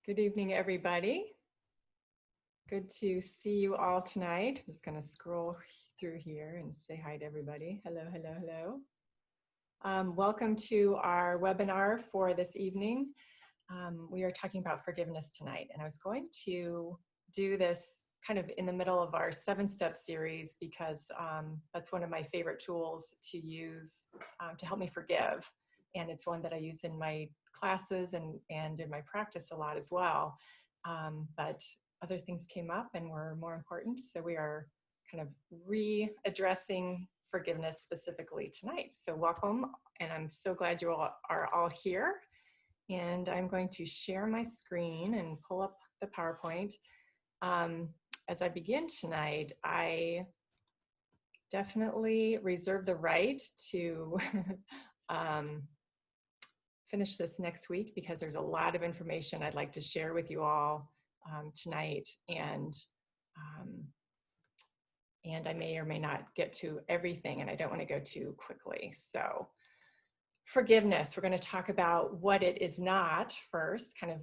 Good evening, everybody. Good to see you all tonight. I'm just going to scroll through here and say hi to everybody. Hello, hello, hello. Welcome to our webinar for this evening. We are talking about forgiveness tonight, and I was going to do this kind of in the middle of our 7-step series because that's one of my favorite tools to use to help me forgive. And it's one that I use in my classes and in my practice a lot as well. But other things came up and were more important. So we are kind of readdressing forgiveness specifically tonight. So welcome, and I'm so glad you all are all here. And I'm going to share my screen and pull up the PowerPoint. As I begin tonight, I definitely reserve the right to finish this next week because there's a lot of information I'd like to share with you all tonight, and I may or may not get to everything, and I don't want to go too quickly. So forgiveness, we're going to talk about what it is not first, kind of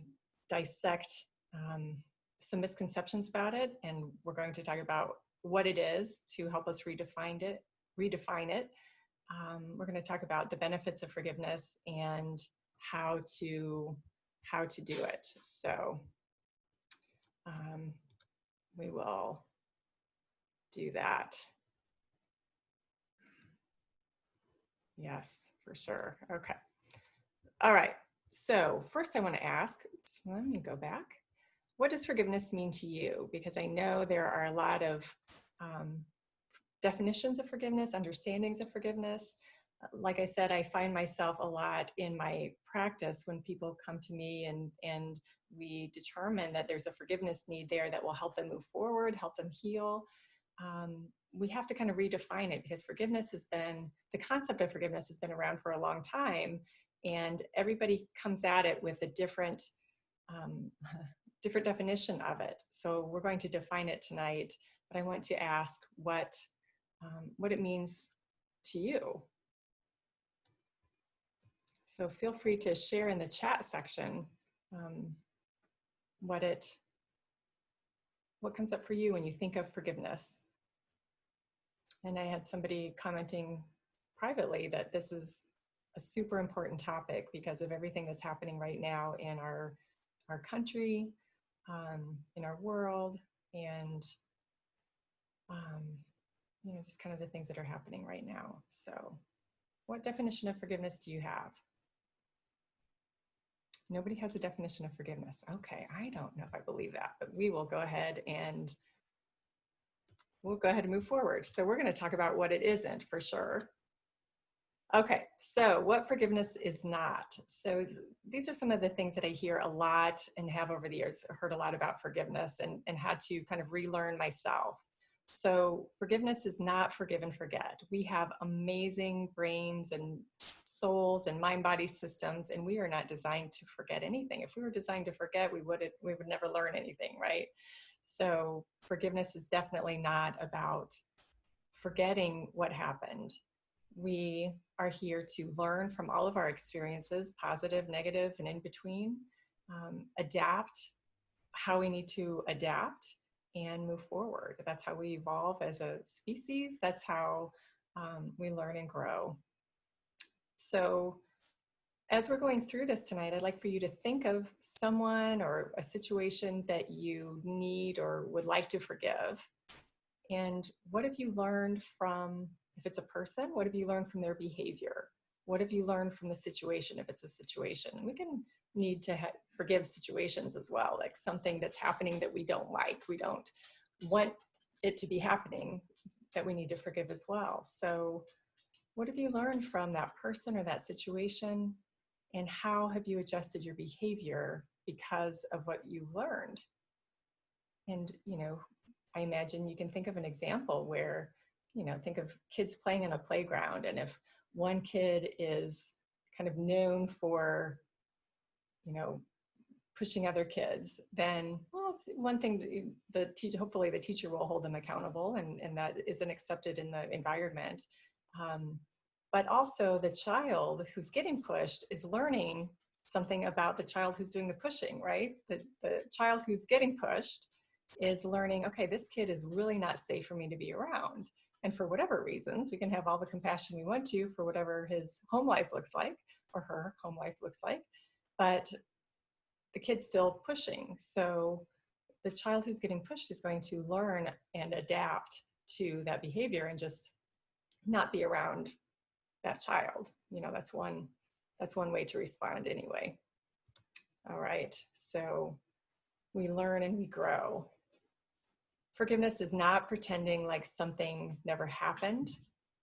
dissect some misconceptions about it, and we're going to talk about what it is to help us redefine it. We're going to talk about the benefits of forgiveness and how to do it. So we will do that. Yes, for sure. Okay. All right. So first I want to ask, oops, let me go back. What does forgiveness mean to you? Because I know there are a lot of definitions of forgiveness, understandings of forgiveness. Like I said, I find myself a lot in my practice when people come to me and we determine that there's a forgiveness need there that will help them move forward, help them heal. We have to kind of redefine it because the concept of forgiveness has been around for a long time, and everybody comes at it with a different definition of it. So we're going to define it tonight, but I want to ask what it means to you. So feel free to share in the chat section what comes up for you when you think of forgiveness. And I had somebody commenting privately that this is a super important topic because of everything that's happening right now in our country, in our world, and just kind of the things that are happening right now. So what definition of forgiveness do you have? Nobody has a definition of forgiveness. Okay, I don't know if I believe that, but we will go ahead and move forward. So we're going to talk about what it isn't for sure. Okay, so what forgiveness is not. So these are some of the things that I hear a lot and have over the years heard a lot about forgiveness and had to kind of relearn myself. So forgiveness is not forgive and forget. We have amazing brains and souls and mind-body systems, and we are not designed to forget anything. If we were designed to forget, we would never learn anything, right? So forgiveness is definitely not about forgetting what happened. We are here to learn from all of our experiences, positive, negative, and in between, adapt how we need to adapt, and move forward. That's how we evolve as a species. That's how we learn and grow. So as we're going through this tonight, I'd like for you to think of someone or a situation that you need or would like to forgive. And what have you learned from, if it's a person, what have you learned from their behavior? What have you learned from the situation, if it's a situation? We can need to forgive situations as well, like something that's happening that we don't like. We don't want it to be happening, that we need to forgive as well. So what have you learned from that person or that situation? And how have you adjusted your behavior because of what you learned? And, I imagine you can think of an example where, think of kids playing in a playground. And if one kid is kind of known for, pushing other kids, then, well, it's one thing, hopefully the teacher will hold them accountable, and that isn't accepted in the environment. But also the child who's getting pushed is learning something about the child who's doing the pushing, right? The child who's getting pushed is learning, okay, this kid is really not safe for me to be around. And for whatever reasons, we can have all the compassion we want to for whatever his home life looks like or her home life looks like, but the kid's still pushing. So the child who's getting pushed is going to learn and adapt to that behavior and just not be around that child. You know, that's one way to respond anyway. All right, so we learn and we grow. Forgiveness is not pretending like something never happened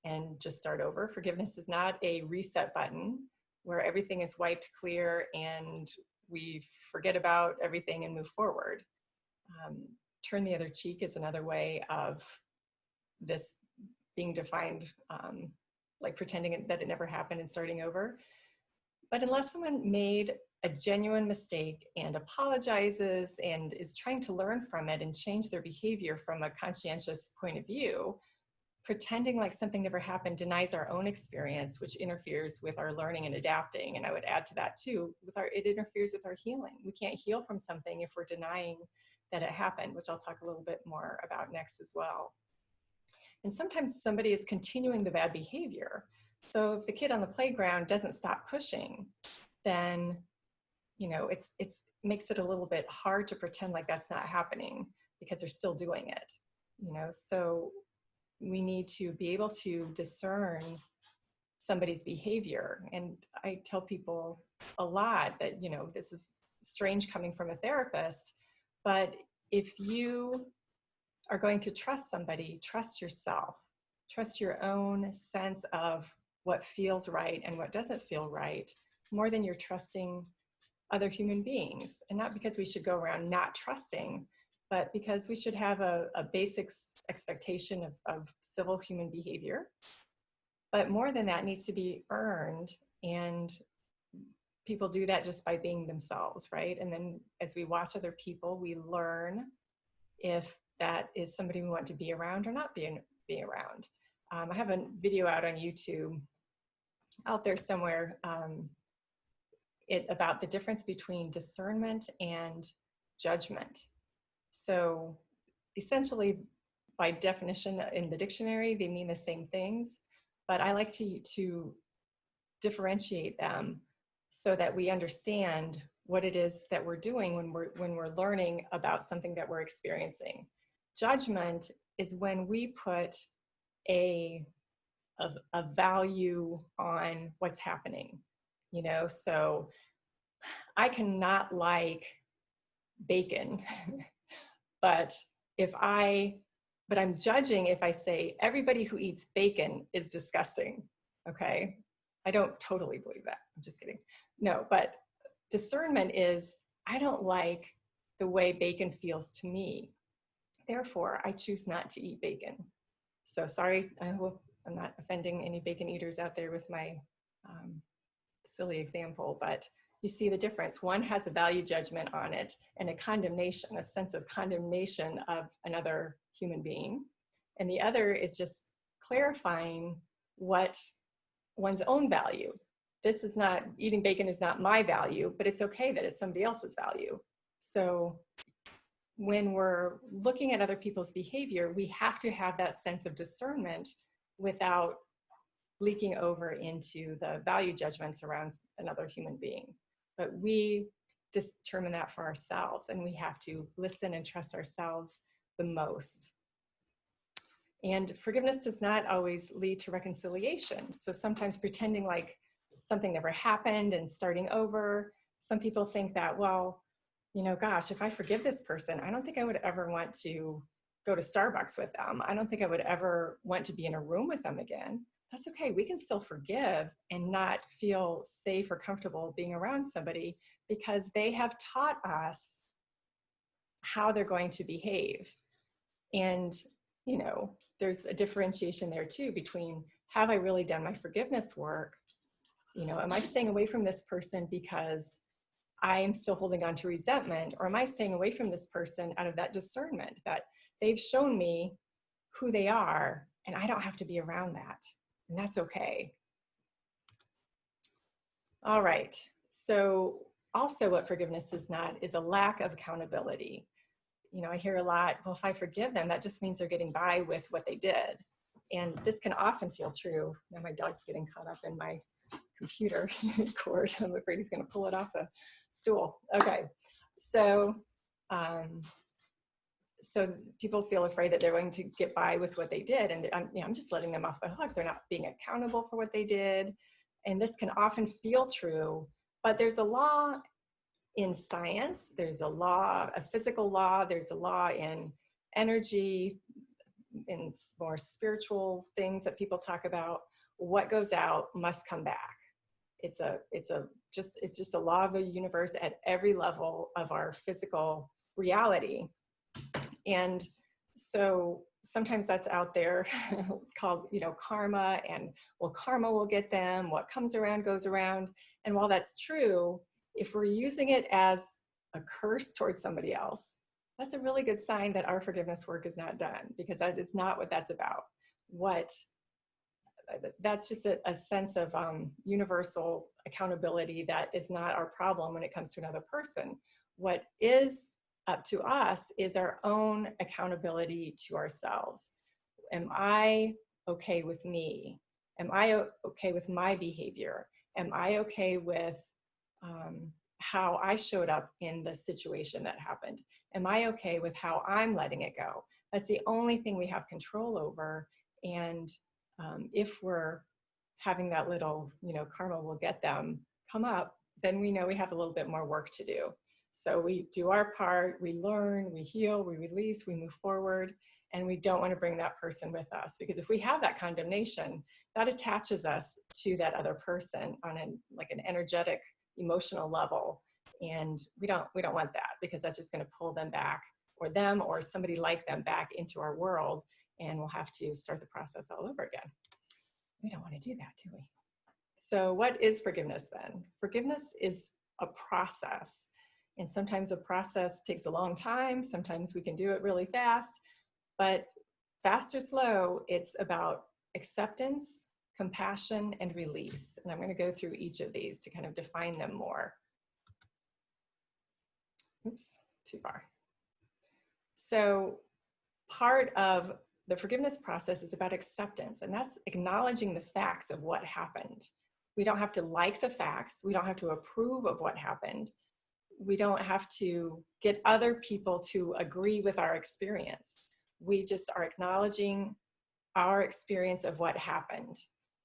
and just start over. Forgiveness is not a reset button where everything is wiped clear and we forget about everything and move forward. Turn the other cheek is another way of this being defined, like pretending that it never happened and starting over. But unless someone made a genuine mistake and apologizes and is trying to learn from it and change their behavior from a conscientious point of view, pretending like something never happened denies our own experience, which interferes with our learning and adapting. And I would add to that too, it interferes with our healing. We can't heal from something if we're denying that it happened, which I'll talk a little bit more about next as well. And sometimes somebody is continuing the bad behavior. So if the kid on the playground doesn't stop pushing, then, you know, it makes it a little bit hard to pretend like that's not happening because they're still doing it, you know. So we need to be able to discern somebody's behavior. And I tell people a lot that, you know, this is strange coming from a therapist, but if you are going to trust somebody, trust yourself, trust your own sense of what feels right and what doesn't feel right, more than you're trusting other human beings. And not because we should go around not trusting, but because we should have a basic expectation of civil human behavior. But more than that needs to be earned, and people do that just by being themselves, right? And then as we watch other people, we learn if that is somebody we want to be around or not be around. I have a video out on YouTube, out there somewhere, about the difference between discernment and judgment. So essentially, by definition in the dictionary, they mean the same things, but I like to differentiate them so that we understand what it is that we're doing when we're learning about something that we're experiencing. Judgment is when we put a value on what's happening, you know. So I cannot like bacon, but I'm judging if I say everybody who eats bacon is disgusting. Okay, I don't totally believe that. I'm just kidding. No, but discernment is, I don't like the way bacon feels to me. Therefore, I choose not to eat bacon. So sorry, I hope I'm not offending any bacon eaters out there with my silly example, but you see the difference. One has a value judgment on it and a condemnation, a sense of condemnation of another human being. And the other is just clarifying what one's own value. This is not, eating bacon is not my value, but it's okay that it's somebody else's value. So when we're looking at other people's behavior, we have to have that sense of discernment without leaking over into the value judgments around another human being. But we determine that for ourselves, and we have to listen and trust ourselves the most. And forgiveness does not always lead to reconciliation. So sometimes pretending like something never happened and starting over, some people think that, well, you know, gosh, if I forgive this person, I don't think I would ever want to go to Starbucks with them. I don't think I would ever want to be in a room with them again. That's okay. We can still forgive and not feel safe or comfortable being around somebody because they have taught us how they're going to behave. And, you know, there's a differentiation there too between, have I really done my forgiveness work? You know, am I staying away from this person because I am still holding on to resentment, or am I staying away from this person out of that discernment that they've shown me who they are and I don't have to be around that, and that's okay. All right, So also what forgiveness is not is a lack of accountability. You know, I hear a lot, well, if I forgive them, that just means they're getting by with what they did. And this can often feel true. Now my dog's getting caught up in my computer cord. I'm afraid he's going to pull it off the stool. Okay. So, so people feel afraid that they're going to get by with what they did. And I'm just letting them off the hook. They're not being accountable for what they did. And this can often feel true, but there's a law in science, there's a law, a physical law, there's a law in energy, in more spiritual things that people talk about. What goes out must come back. It's just a law of the universe at every level of our physical reality. And so sometimes that's out there called, karma, and well, karma will get them. What comes around goes around. And while that's true, if we're using it as a curse towards somebody else, that's a really good sign that our forgiveness work is not done, because that is not what that's about. That's just a sense of universal accountability that is not our problem when it comes to another person. What is up to us is our own accountability to ourselves. Am I okay with me? Am I okay with my behavior? Am I okay with how I showed up in the situation that happened? Am I okay with how I'm letting it go? That's the only thing we have control over. And if we're having that little, karma will get them come up, then we know we have a little bit more work to do. So we do our part, we learn, we heal, we release, we move forward, and we don't want to bring that person with us, because if we have that condemnation, that attaches us to that other person on an energetic, emotional level, and we don't want that, because that's just going to pull them back, or them or somebody like them back into our world, and we'll have to start the process all over again. We don't want to do that, do we? So what is forgiveness then? Forgiveness is a process. And sometimes the process takes a long time. Sometimes we can do it really fast, but fast or slow, it's about acceptance, compassion, and release. And I'm going to go through each of these to kind of define them more. Oops, too far. So part of the forgiveness process is about acceptance, and that's acknowledging the facts of what happened. We don't have to like the facts. We don't have to approve of what happened. We don't have to get other people to agree with our experience. We just are acknowledging our experience of what happened.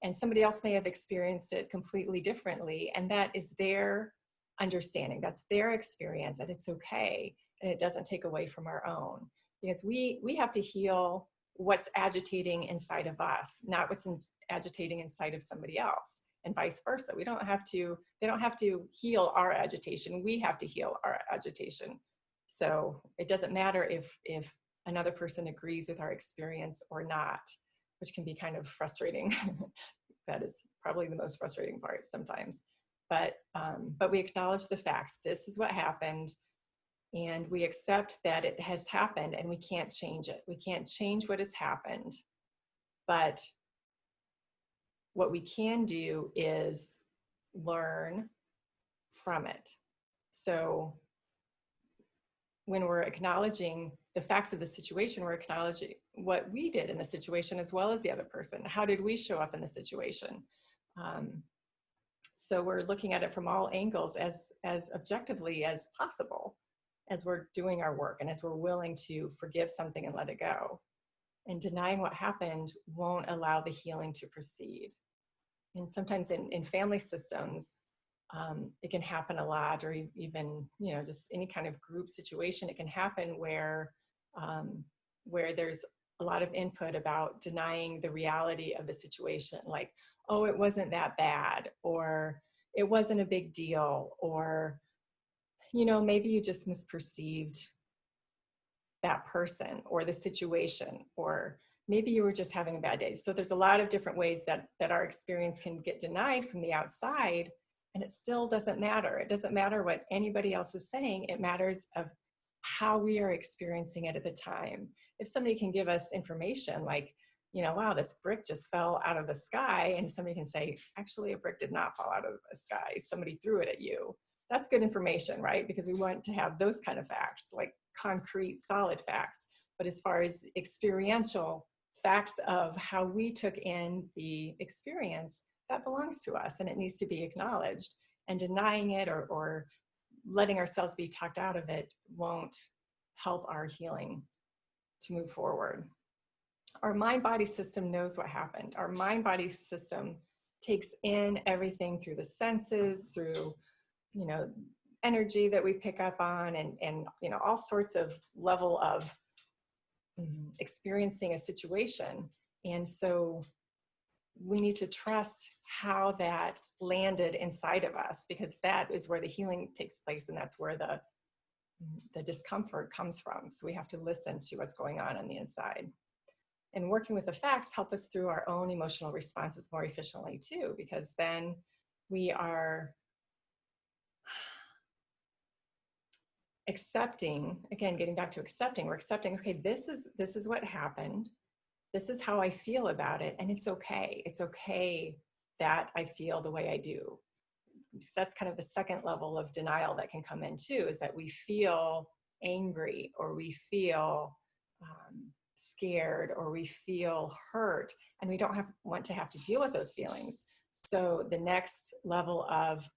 And somebody else may have experienced it completely differently, and that is their understanding. That's their experience, and it's okay. And it doesn't take away from our own, because we have to heal what's agitating inside of us, not what's agitating inside of somebody else, and vice versa. They don't have to heal our agitation. We have to heal our agitation. So it doesn't matter if another person agrees with our experience or not, which can be kind of frustrating. That is probably the most frustrating part sometimes. But we acknowledge the facts. This is what happened. And we accept that it has happened, and we can't change it. We can't change what has happened. But what we can do is learn from it. So when we're acknowledging the facts of the situation, we're acknowledging what we did in the situation as well as the other person. How did we show up in the situation? So we're looking at it from all angles as objectively as possible, as we're doing our work and as we're willing to forgive something and let it go. And denying what happened won't allow the healing to proceed. And sometimes in family systems, it can happen a lot, or even, just any kind of group situation, it can happen where there's a lot of input about denying the reality of the situation. Like, oh, it wasn't that bad, or it wasn't a big deal, or, maybe you just misperceived that person or the situation, or maybe you were just having a bad day. So there's a lot of different ways that our experience can get denied from the outside, and it still doesn't matter. It doesn't matter what anybody else is saying. It matters of how we are experiencing it at the time. If somebody can give us information like, wow, this brick just fell out of the sky. And somebody can say, actually, a brick did not fall out of the sky. Somebody threw it at you. That's good information, right? Because we want to have those kind of facts, like concrete, solid facts. But as far as experiential facts of how we took in the experience, that belongs to us and it needs to be acknowledged. And denying it or letting ourselves be talked out of it won't help our healing to move forward. Our mind-body system knows what happened. Our mind-body system takes in everything through the senses, through, energy that we pick up on, and all sorts of level of experiencing a situation. And so we need to trust how that landed inside of us, because that is where the healing takes place, and that's where the discomfort comes from. So we have to listen to what's going on the inside. And working with the facts help us through our own emotional responses more efficiently too, because then we are accepting, again, getting back to accepting, we're accepting, okay, this is what happened. This is how I feel about it. And it's okay. It's okay that I feel the way I do. So that's kind of the second level of denial that can come in too, is that we feel angry, or we feel scared, or we feel hurt, and we don't want to have to deal with those feelings. So the next level of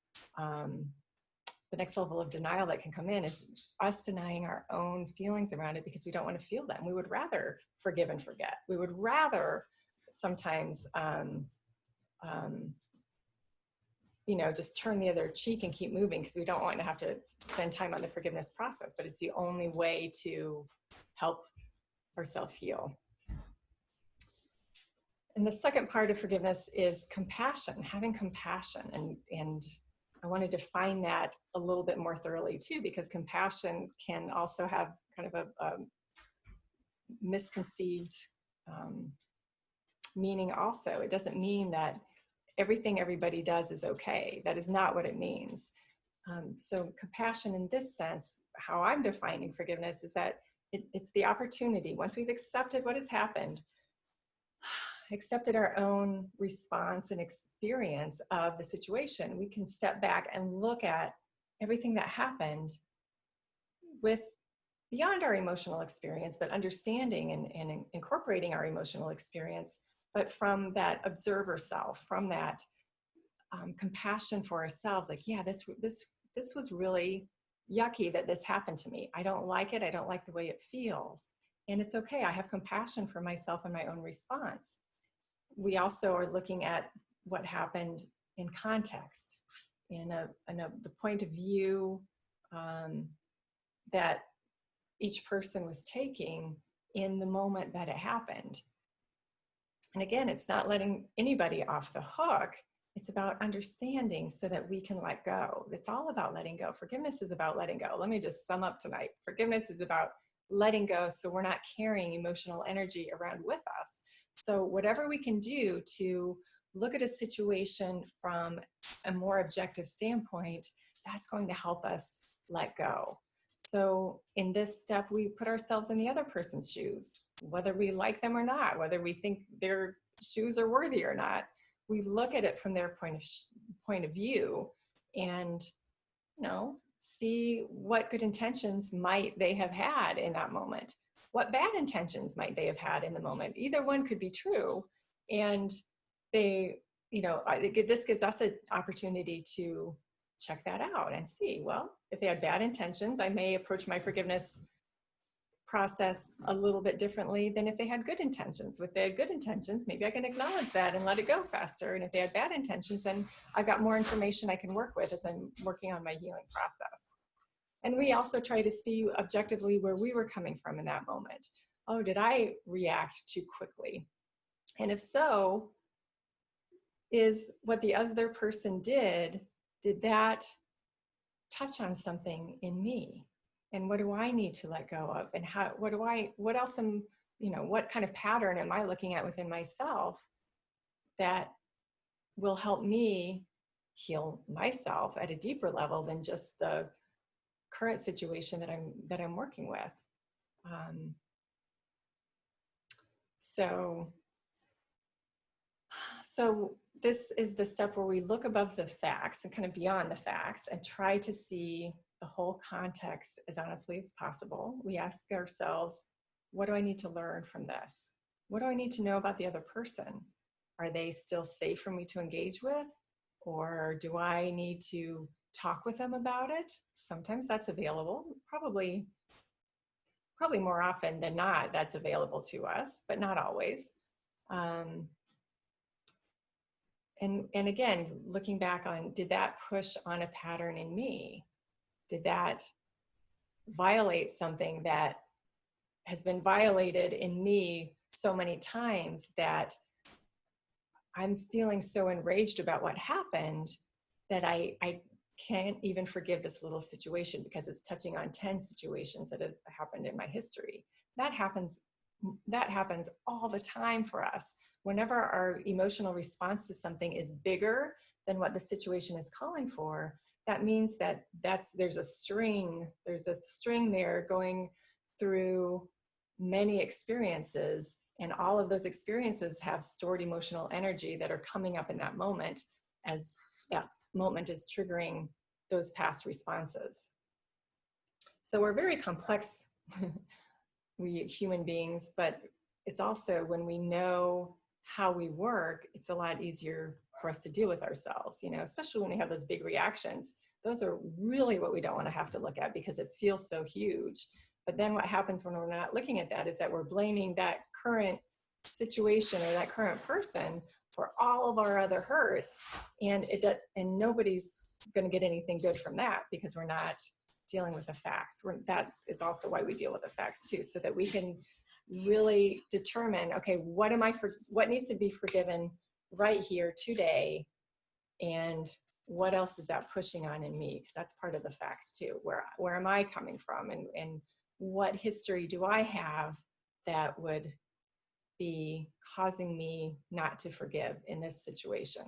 denial that can come in is us denying our own feelings around it, because we don't want to feel them. We would rather forgive and forget. We would rather sometimes just turn the other cheek and keep moving, because we don't want to have to spend time on the forgiveness process, but it's the only way to help ourselves heal. And the second part of forgiveness is compassion, having compassion. And I want to define that a little bit more thoroughly too, because compassion can also have kind of a misconceived meaning also. It doesn't mean that everything everybody does is okay. That is not what it means. So compassion in this sense, how I'm defining forgiveness, is that it's the opportunity, once we've accepted what has happened, accepted our own response and experience of the situation, we can step back and look at everything that happened with beyond our emotional experience, but understanding and incorporating our emotional experience, but from that observer self, from that compassion for ourselves, like, yeah, this was really yucky that this happened to me. I don't like it. I don't like the way it feels. And it's okay. I have compassion for myself and my own response. We also are looking at what happened in context, in the point of view that each person was taking in the moment that it happened. And again, it's not letting anybody off the hook. It's about understanding so that we can let go. It's all about letting go. Forgiveness is about letting go. Let me just sum up tonight. Forgiveness is about letting go, so we're not carrying emotional energy around with us. So whatever we can do to look at a situation from a more objective standpoint, that's going to help us let go. So in this step, we put ourselves in the other person's shoes, whether we like them or not, whether we think their shoes are worthy or not. We look at it from their point of view, and see what good intentions might they have had in that moment. What bad intentions might they have had in the moment? Either one could be true, and this gives us an opportunity to check that out and see, well, if they had bad intentions, I may approach my forgiveness process a little bit differently than if they had good intentions. If they had good intentions, maybe I can acknowledge that and let it go faster. And if they had bad intentions, then I've got more information I can work with as I'm working on my healing process. And we also try to see objectively where we were coming from in that moment. Oh, did I react too quickly? And if so, is what the other person did that touch on something in me? And what do I need to let go of? And what else what kind of pattern am I looking at within myself that will help me heal myself at a deeper level than just the current situation that I'm working with? So So this is the step where we look above the facts and kind of beyond the facts and try to see the whole context as honestly as possible. We ask ourselves, what do I need to learn from this? What do I need to know about the other person? Are they still safe for me to engage with? Or do I need to talk with them about it? Sometimes that's available, probably more often than not, that's available to us, but not always. And again, looking back on, did that push on a pattern in me? Did that violate something that has been violated in me so many times that I'm feeling so enraged about what happened that I can't even forgive this little situation because it's touching on 10 situations that have happened in my history. That happens all the time for us. Whenever our emotional response to something is bigger than what the situation is calling for, that means that there's a string there going through many experiences, and all of those experiences have stored emotional energy that are coming up in that moment as that moment is triggering those past responses. So we're very complex, we human beings, but it's also, when we know how we work, it's a lot easier for us to deal with ourselves, especially when we have those big reactions. Those are really what we don't want to have to look at because it feels so huge. But then what happens when we're not looking at that is that we're blaming that current situation or that current person for all of our other hurts, and nobody's going to get anything good from that because we're not dealing with the facts. That is also why we deal with the facts too, so that we can really determine, okay, what needs to be forgiven right here today, and what else is that pushing on in me? Because that's part of the facts too. Where am I coming from, and what history do I have that would be causing me not to forgive in this situation?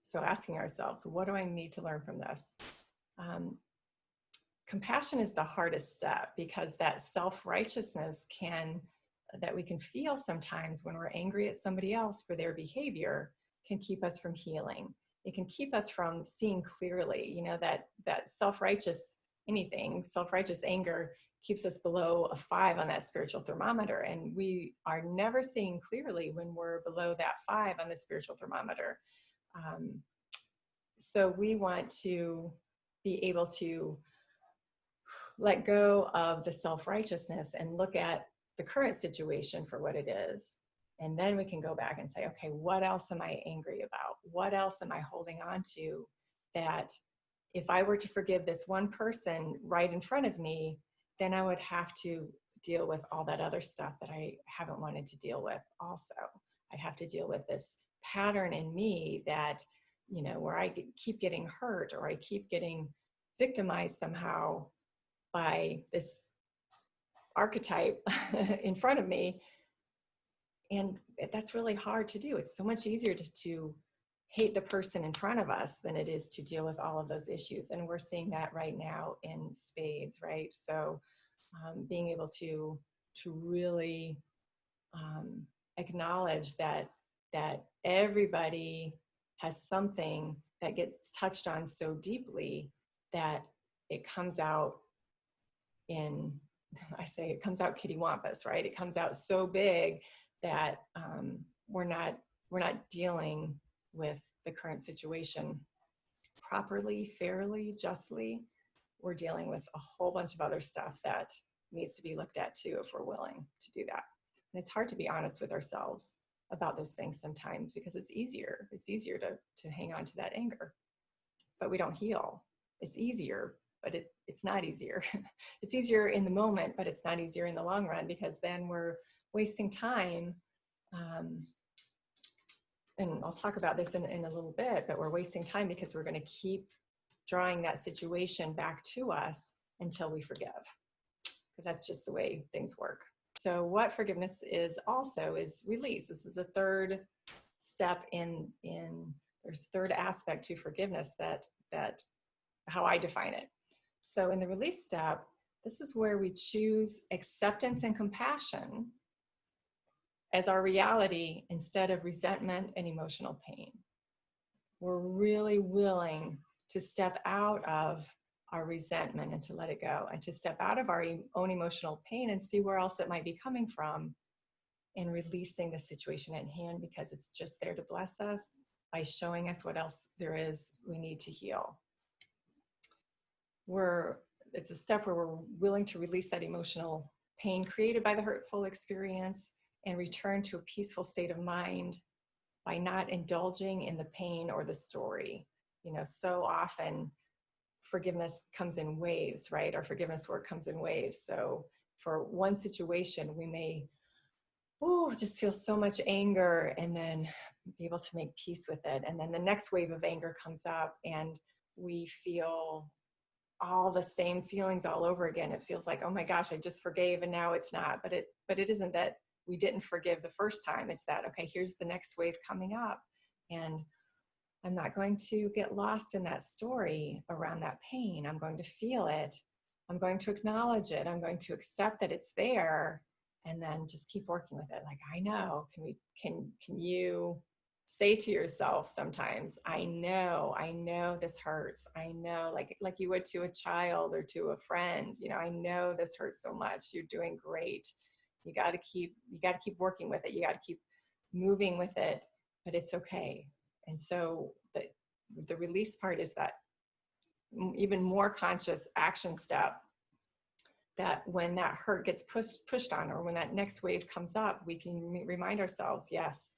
So asking ourselves, what do I need to learn from this? Compassion is the hardest step because that self-righteousness that we can feel sometimes when we're angry at somebody else for their behavior can keep us from healing. It can keep us from seeing clearly, that self-righteous anger keeps us below a 5 on that spiritual thermometer. And we are never seeing clearly when we're below that 5 on the spiritual thermometer. So we want to be able to let go of the self-righteousness and look at the current situation for what it is. And then we can go back and say, okay, what else am I angry about? What else am I holding on to that if I were to forgive this one person right in front of me, then I would have to deal with all that other stuff that I haven't wanted to deal with also. I'd have to deal with this pattern in me that, where I keep getting hurt or I keep getting victimized somehow by this archetype in front of me. And that's really hard to do. It's so much easier to hate the person in front of us than it is to deal with all of those issues. And we're seeing that right now in spades, right? So being able to really acknowledge that everybody has something that gets touched on so deeply that it comes out it comes out kittywampus, right? It comes out so big that we're not dealing with the current situation properly, fairly, justly. We're dealing with a whole bunch of other stuff that needs to be looked at too if we're willing to do that. And it's hard to be honest with ourselves about those things sometimes because it's easier to hang on to that anger, but we don't heal. It's easier, but it's not easier. It's easier in the moment, but it's not easier in the long run because then we're wasting time. And I'll talk about this in a little bit, but we're wasting time because we're going to keep drawing that situation back to us until we forgive, because that's just the way things work. So what forgiveness is also is release. This is a third step there's a third aspect to forgiveness that how I define it. So in the release step, this is where we choose acceptance and compassion as our reality instead of resentment and emotional pain. We're really willing to step out of our resentment and to let it go, and to step out of our own emotional pain and see where else it might be coming from, and releasing the situation at hand, because it's just there to bless us by showing us what else there is we need to heal. It's a step where we're willing to release that emotional pain created by the hurtful experience and return to a peaceful state of mind by not indulging in the pain or the story. You know, so often forgiveness comes in waves, right? Our forgiveness work comes in waves. So for one situation, we may just feel so much anger and then be able to make peace with it. And then the next wave of anger comes up and we feel all the same feelings all over again. It feels like, oh my gosh, I just forgave and now it's not. But it isn't that we didn't forgive the first time. It's that, okay, here's the next wave coming up. And I'm not going to get lost in that story around that pain. I'm going to feel it. I'm going to acknowledge it. I'm going to accept that it's there, and then just keep working with it. Like, I know, can you say to yourself sometimes, I know this hurts. I know, like you would to a child or to a friend, you know, I know this hurts so much. You're doing great. You got to keep working with it. You got to keep moving with it, but it's okay. And so the release part is that even more conscious action step, that when that hurt gets pushed on, or when that next wave comes up, we can remind ourselves, yes,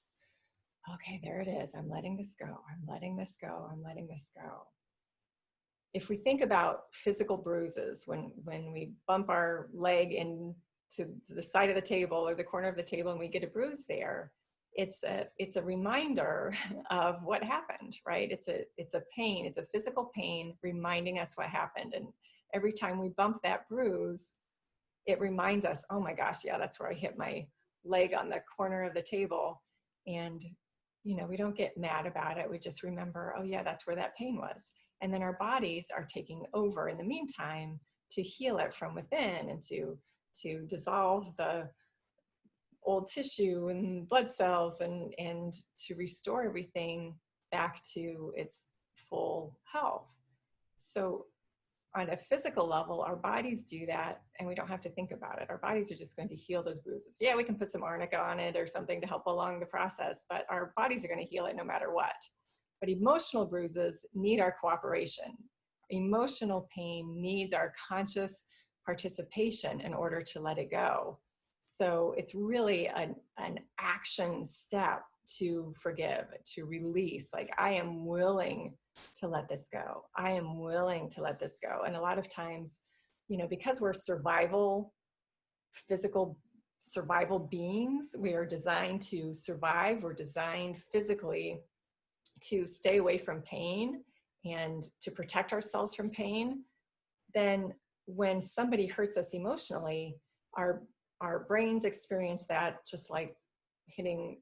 okay, there it is. I'm letting this go. I'm letting this go. I'm letting this go. If we think about physical bruises, when we bump our leg into the side of the table or the corner of the table and we get a bruise there, it's a reminder of what happened, right? It's a pain. It's a physical pain reminding us what happened. And every time we bump that bruise, it reminds us, oh my gosh, yeah, that's where I hit my leg on the corner of the table. And, you know, we don't get mad about it. We just remember, oh yeah, that's where that pain was. And then our bodies are taking over in the meantime to heal it from within and to dissolve the old tissue and blood cells and to restore everything back to its full health. So on a physical level, our bodies do that and we don't have to think about it. Our bodies are just going to heal those bruises. Yeah, we can put some arnica on it or something to help along the process, but our bodies are going to heal it no matter what. But emotional bruises need our cooperation. Emotional pain needs our conscious participation in order to let it go. So it's really an action step to forgive, to release. Like, I am willing to let this go. I am willing to let this go. And a lot of times, you know, because we're physical survival beings, we are designed to survive. We're designed physically to stay away from pain and to protect ourselves from pain. Then when somebody hurts us emotionally, our brains experience that just like hitting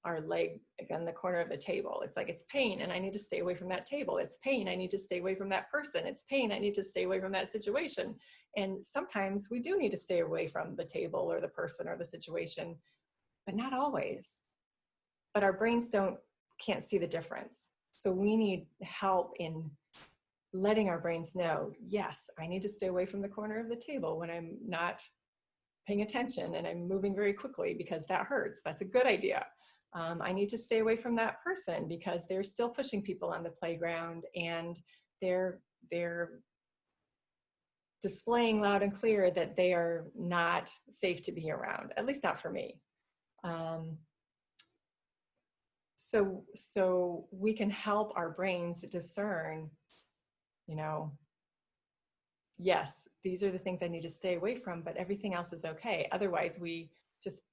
our leg again, the corner of the table. It's like, it's pain and I need to stay away from that table. It's pain, I need to stay away from that person. It's pain, I need to stay away from that situation. And sometimes we do need to stay away from the table or the person or the situation, but not always. But our brains can't see the difference. So we need help in letting our brains know, yes, I need to stay away from the corner of the table when I'm not paying attention and I'm moving very quickly because that hurts. That's a good idea. I need to stay away from that person because they're still pushing people on the playground and they're displaying loud and clear that they are not safe to be around, at least not for me. So we can help our brains discern, you know, yes, these are the things I need to stay away from, but everything else is okay. Otherwise, we just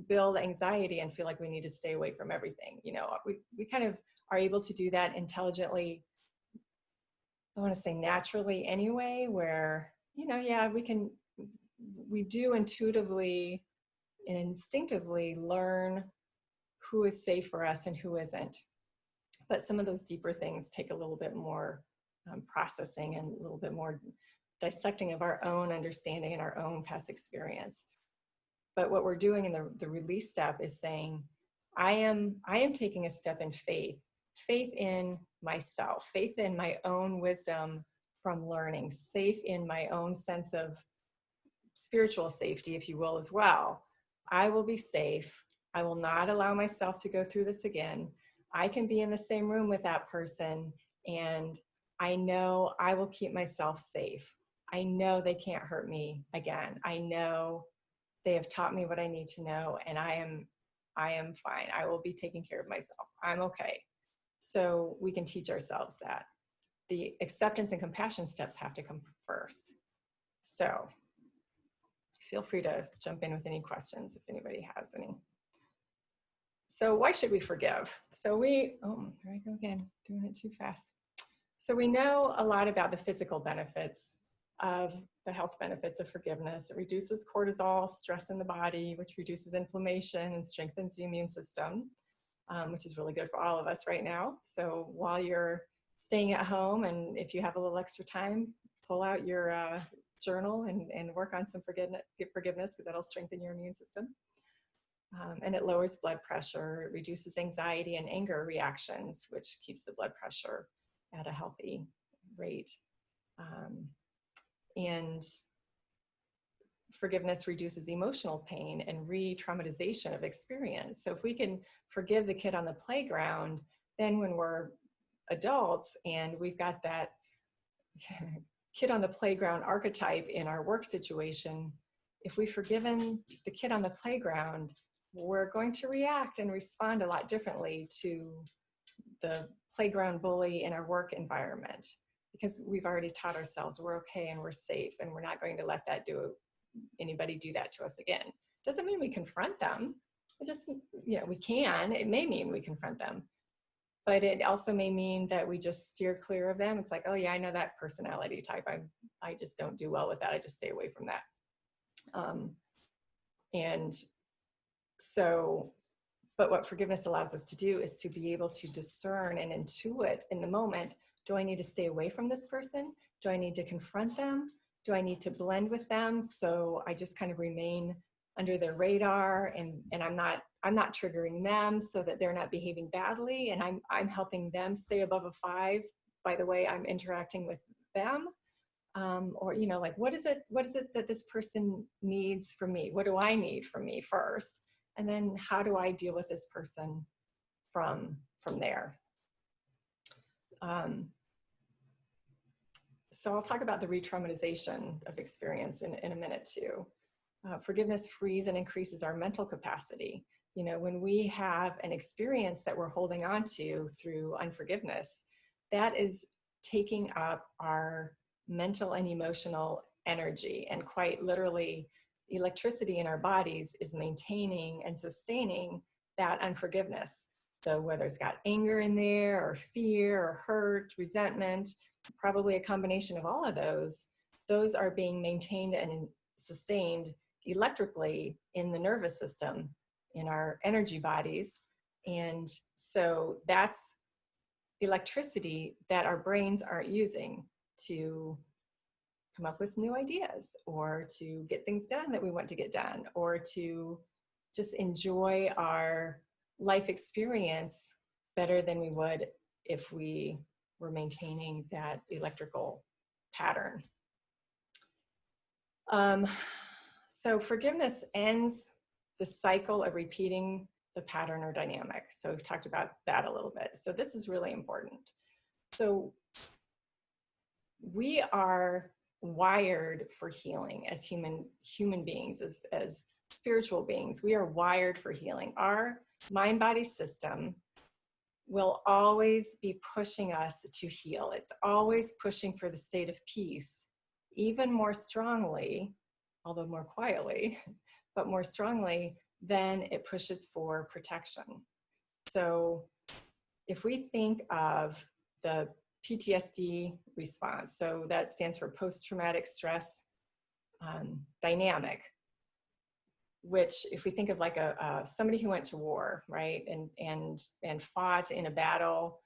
build anxiety and feel like we need to stay away from everything. You know, we kind of are able to do that intelligently, I want to say naturally anyway, where, you know, yeah, we do intuitively and instinctively learn who is safe for us and who isn't. But some of those deeper things take a little bit more processing and a little bit more dissecting of our own understanding and our own past experience. But what we're doing in the release step is saying, I am taking a step in faith in myself, faith in my own wisdom from learning, safe in my own sense of spiritual safety, if you will, as well. I will be safe. I will not allow myself to go through this again. I can be in the same room with that person, and I know I will keep myself safe. I know they can't hurt me again. I know they have taught me what I need to know, and I am fine. I will be taking care of myself. I'm okay. So we can teach ourselves that. The acceptance and compassion steps have to come first. So feel free to jump in with any questions if anybody has any. So why should we forgive? So there I go again, doing it too fast. So we know a lot about the physical benefits of the health benefits of forgiveness. It reduces cortisol, stress in the body, which reduces inflammation and strengthens the immune system, which is really good for all of us right now. So while you're staying at home, and if you have a little extra time, pull out your journal and work on some forgiveness, because that'll strengthen your immune system. And it lowers blood pressure, it reduces anxiety and anger reactions, which keeps the blood pressure at a healthy rate. And forgiveness reduces emotional pain and re-traumatization of experience. So if we can forgive the kid on the playground, then when we're adults and we've got that kid on the playground archetype in our work situation, if we've forgiven the kid on the playground, we're going to react and respond a lot differently to the playground bully in our work environment, because we've already taught ourselves we're okay and we're safe and we're not going to let anybody do that to us again. Doesn't mean we confront them. It just, we can. It may mean we confront them, but it also may mean that we just steer clear of them. It's like, oh yeah, I know that personality type. I just don't do well with that. I just stay away from that. And so, but what forgiveness allows us to do is to be able to discern and intuit in the moment. Do I need to stay away from this person? Do I need to confront them? Do I need to blend with them? So I just kind of remain under their radar, and I'm not triggering them so that they're not behaving badly, and I'm helping them stay above a 5 by the way I'm interacting with them. Or like what is it that this person needs from me? What do I need from me first? And then how do I deal with this person from there? So I'll talk about the re-traumatization of experience in a minute too. Forgiveness frees and increases our mental capacity. When we have an experience that we're holding on to through unforgiveness, that is taking up our mental and emotional energy, and quite literally electricity in our bodies is maintaining and sustaining that unforgiveness. So whether it's got anger in there or fear or hurt, resentment, probably a combination of all of those are being maintained and sustained electrically in the nervous system, in our energy bodies. And so that's electricity that our brains aren't using to come up with new ideas, or to get things done that we want to get done, or to just enjoy our life experience better than we would if we were maintaining that electrical pattern. So forgiveness ends the cycle of repeating the pattern or dynamic. So we've talked about that a little bit. So this is really important. So we are wired for healing as human beings, as spiritual beings. We are wired for healing. Our mind-body system will always be pushing us to heal. It's always pushing for the state of peace, even more strongly, although more quietly, but more strongly than it pushes for protection. So if we think of the Ptsd response, so that stands for post-traumatic stress dynamic, which if we think of like somebody who went to war, right, and fought in a battle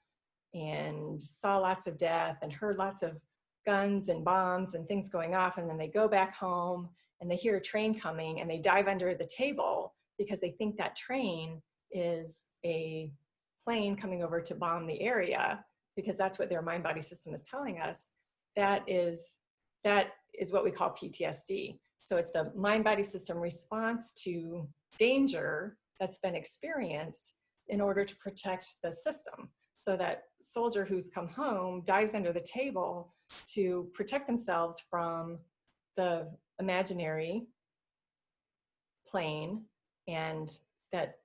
and saw lots of death and heard lots of guns and bombs and things going off, and then they go back home and they hear a train coming and they dive under the table because they think that train is a plane coming over to bomb the area, because that's what their mind-body system is telling us. That is what we call PTSD. So it's the mind-body system response to danger that's been experienced in order to protect the system. So that soldier who's come home dives under the table to protect themselves from the imaginary plane, and that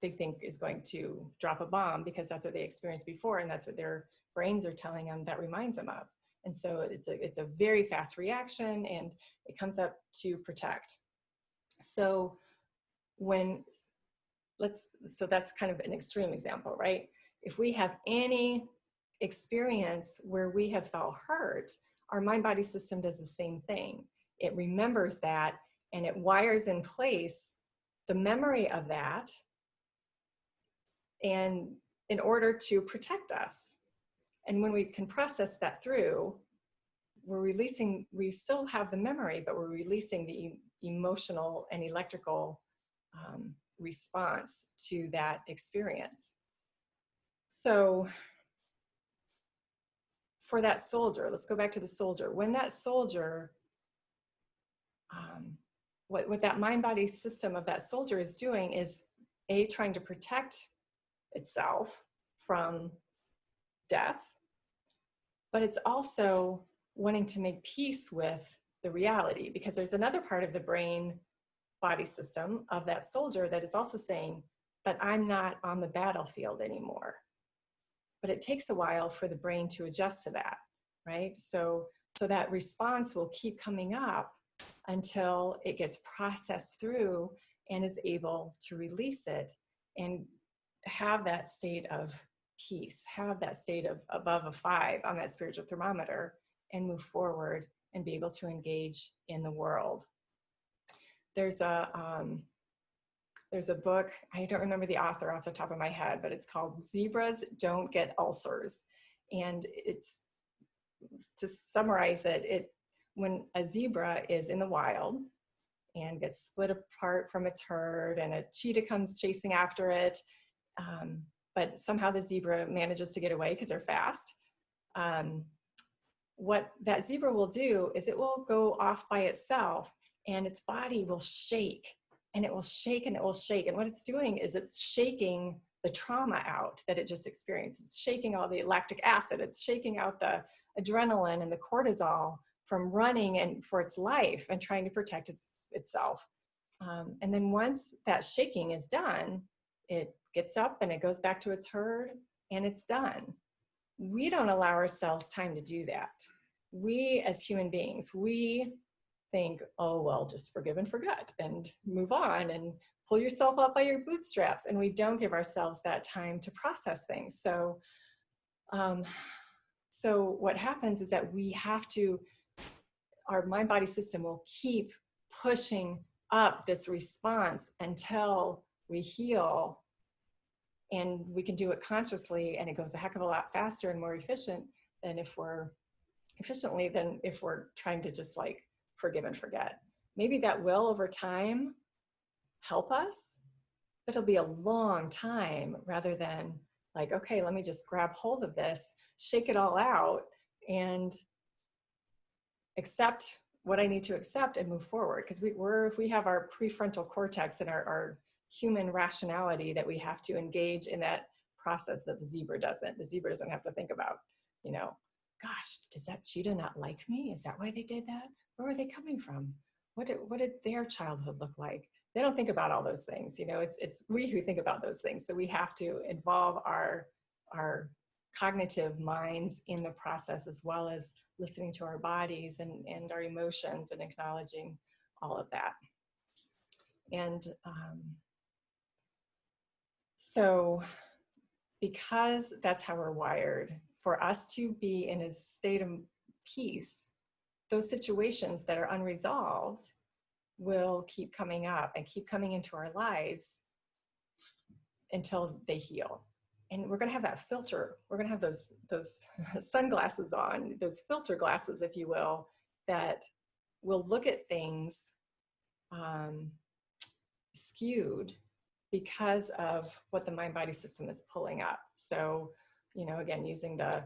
they think is going to drop a bomb because that's what they experienced before, and that's what their brains are telling them that reminds them of. And so it's a very fast reaction, and it comes up to protect. So so that's kind of an extreme example, right? If we have any experience where we have felt hurt, our mind-body system does the same thing. It remembers that, and it wires in place the memory of that, and in order to protect us. And when we can process that through, we still have the memory, but we're releasing the emotional and electrical response to that experience. So for that soldier, let's go back to the soldier. When that soldier, what that mind-body system of that soldier is doing is trying to protect itself from death, but it's also wanting to make peace with the reality, because there's another part of the brain body system of that soldier that is also saying, but I'm not on the battlefield anymore. But it takes a while for the brain to adjust to that, right? So that response will keep coming up until it gets processed through and is able to release it and have that state of peace, have that state of above a 5 on that spiritual thermometer, and move forward and be able to engage in the world. There's a book, I don't remember the author off the top of my head, but it's called Zebras Don't Get Ulcers. And it's, to summarize it, when a zebra is in the wild and gets split apart from its herd and a cheetah comes chasing after it, but somehow the zebra manages to get away because they're fast. What that zebra will do is it will go off by itself, and its body will shake, and it will shake, and it will shake. And what it's doing is it's shaking the trauma out that it just experienced. It's shaking all the lactic acid. It's shaking out the adrenaline and the cortisol from running and for its life and trying to protect itself. And then once that shaking is done, it gets up and it goes back to its herd, and it's done. We don't allow ourselves time to do that. We as human beings, we think, oh, well, just forgive and forget and move on and pull yourself up by your bootstraps. And we don't give ourselves that time to process things. So what happens is that our mind-body system will keep pushing up this response until we heal, and we can do it consciously, and it goes a heck of a lot faster and more efficient than if we're trying to just like forgive and forget. Maybe that will over time help us, but it'll be a long time rather than like, okay, let me just grab hold of this, shake it all out, and accept what I need to accept and move forward. Because we have our prefrontal cortex and our human rationality that we have to engage in that process that the zebra doesn't. The zebra doesn't have to think about, gosh, does that cheetah not like me? Is that why they did that? Where were they coming from? What did their childhood look like? They don't think about all those things. It's we who think about those things. So we have to involve our cognitive minds in the process, as well as listening to our bodies and our emotions and acknowledging all of that. And so because that's how we're wired, for us to be in a state of peace, those situations that are unresolved will keep coming up and keep coming into our lives until they heal. And we're going to have that filter. We're going to have those sunglasses on, those filter glasses, if you will, that will look at things skewed because of what the mind-body system is pulling up. So, again, using the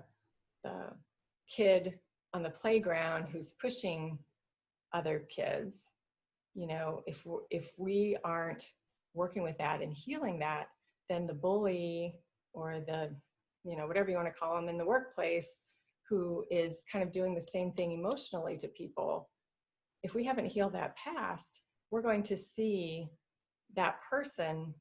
kid on the playground who's pushing other kids, if we aren't working with that and healing that, then the bully or the, whatever you want to call them in the workplace, who is kind of doing the same thing emotionally to people, if we haven't healed that past, we're going to see that person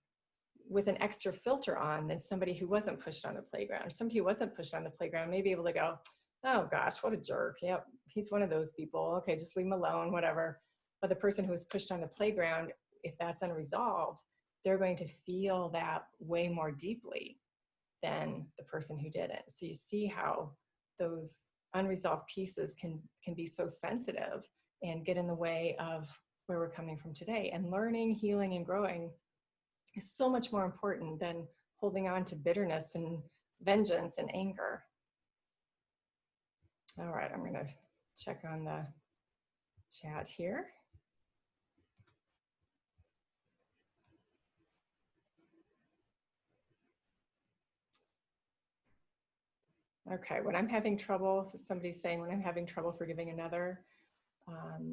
with an extra filter on than somebody who wasn't pushed on the playground. Somebody who wasn't pushed on the playground may be able to go, oh gosh, what a jerk. Yep, he's one of those people. Okay, just leave him alone, whatever. But the person who was pushed on the playground, if that's unresolved, they're going to feel that way more deeply than the person who didn't. So you see how those unresolved pieces can be so sensitive and get in the way of where we're coming from today. And learning, healing, and growing is so much more important than holding on to bitterness and vengeance and anger. All right, I'm gonna check on the chat here. Okay, when I'm having trouble, somebody's saying when I'm having trouble forgiving another,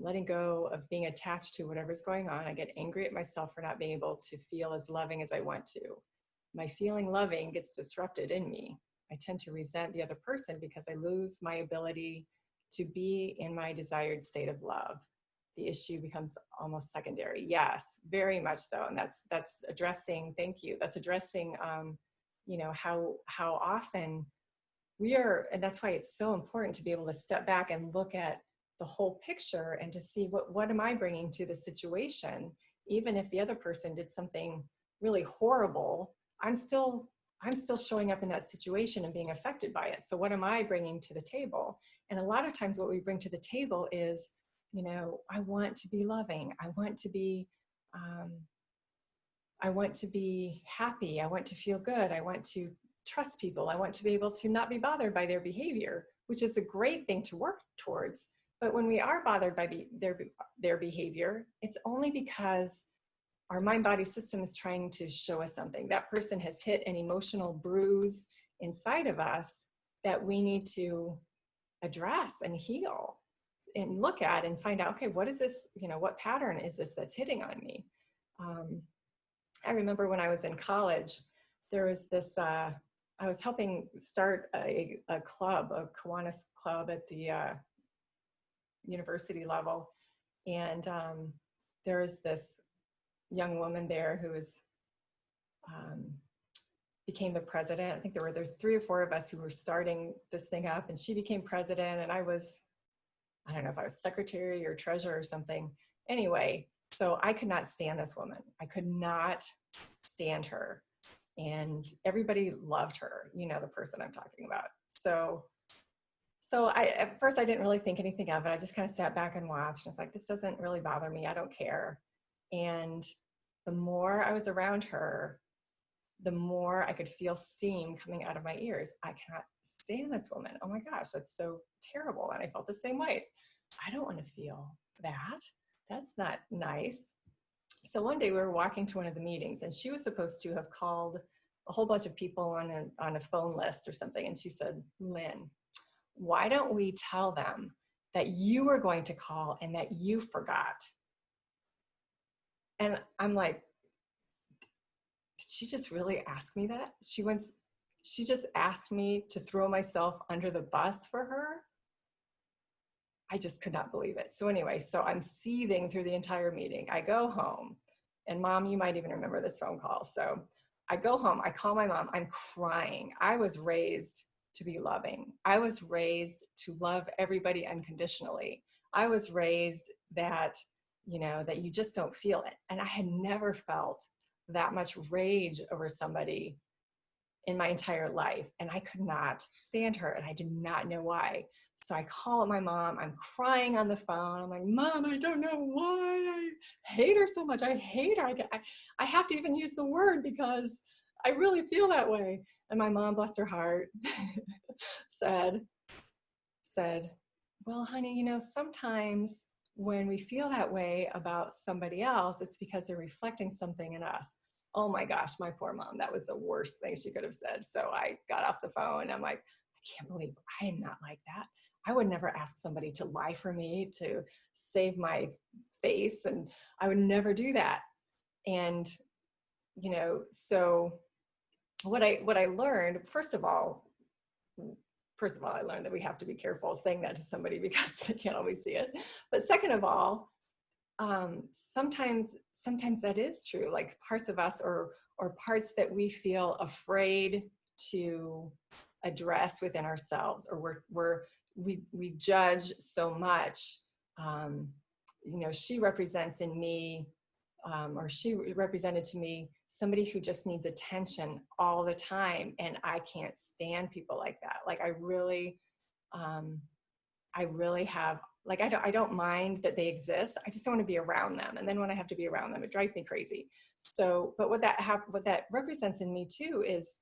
letting go of being attached to whatever's going on, I get angry at myself for not being able to feel as loving as I want to. My feeling loving gets disrupted in me. I tend to resent the other person because I lose my ability to be in my desired state of love. The issue becomes almost secondary. Yes, very much so. And that's addressing, thank you, that's addressing, how often we are, and that's why it's so important to be able to step back and look at the whole picture and to see what am I bringing to the situation. Even if the other person did something really horrible, I'm still showing up in that situation and being affected by it. So what am I bringing to the table? And a lot of times what we bring to the table is, I want to be loving. I want to be happy. I want to feel good. I want to trust people. I want to be able to not be bothered by their behavior, which is a great thing to work towards. But when we are bothered by their behavior, it's only because our mind-body system is trying to show us something. That person has hit an emotional bruise inside of us that we need to address and heal and look at and find out, okay, what is this, what pattern is this that's hitting on me? I remember when I was in college, there was this, I was helping start a club, a Kiwanis club at the university level. And there was this young woman there who was, became the president. I think there were 3 or 4 of us who were starting this thing up, and she became president, and I don't know if I was secretary or treasurer or something. Anyway, so I could not stand this woman. I could not stand her. And everybody loved her, the person I'm talking about. So at first I didn't really think anything of it. I just kind of sat back and watched. And it's like, this doesn't really bother me. I don't care. And the more I was around her, the more I could feel steam coming out of my ears. I cannot stand this woman. Oh my gosh, that's so terrible. And I felt the same way. I don't want to feel that. That's not nice. So one day we were walking to one of the meetings, and she was supposed to have called a whole bunch of people on a phone list or something. And she said, Lynn, why don't we tell them that you were going to call and that you forgot? And I'm like, did she just really ask me that? She just asked me to throw myself under the bus for her. I just could not believe it. So anyway, so I'm seething through the entire meeting. I go home, and Mom, you might even remember this phone call. So I go home, I call my mom, I'm crying. I was raised to be loving. I was raised to love everybody unconditionally. I was raised that, that you just don't feel it. And I had never felt that much rage over somebody in my entire life. And I could not stand her, and I did not know why. So I call my mom, I'm crying on the phone. I'm like, Mom, I don't know why I hate her so much. I hate her. I have to even use the word because I really feel that way. And my mom, bless her heart, said, well, honey, sometimes when we feel that way about somebody else, it's because they're reflecting something in us. Oh my gosh, my poor mom, that was the worst thing she could have said. So I got off the phone and I'm like, I can't believe I am not like that. I would never ask somebody to lie for me, to save my face, and I would never do that. And, you know, so what I learned, first of all, I learned that we have to be careful saying that to somebody because they can't always see it. But second of all, sometimes that is true. Like parts of us, or parts that we feel afraid to address within ourselves, or we judge so much. You know, she represents in me, or she represented to me somebody who just needs attention all the time, and I can't stand people like that. Like I really have, like, I don't mind that they exist. I just don't want to be around them. And then when I have to be around them, it drives me crazy. So, but what that represents in me too is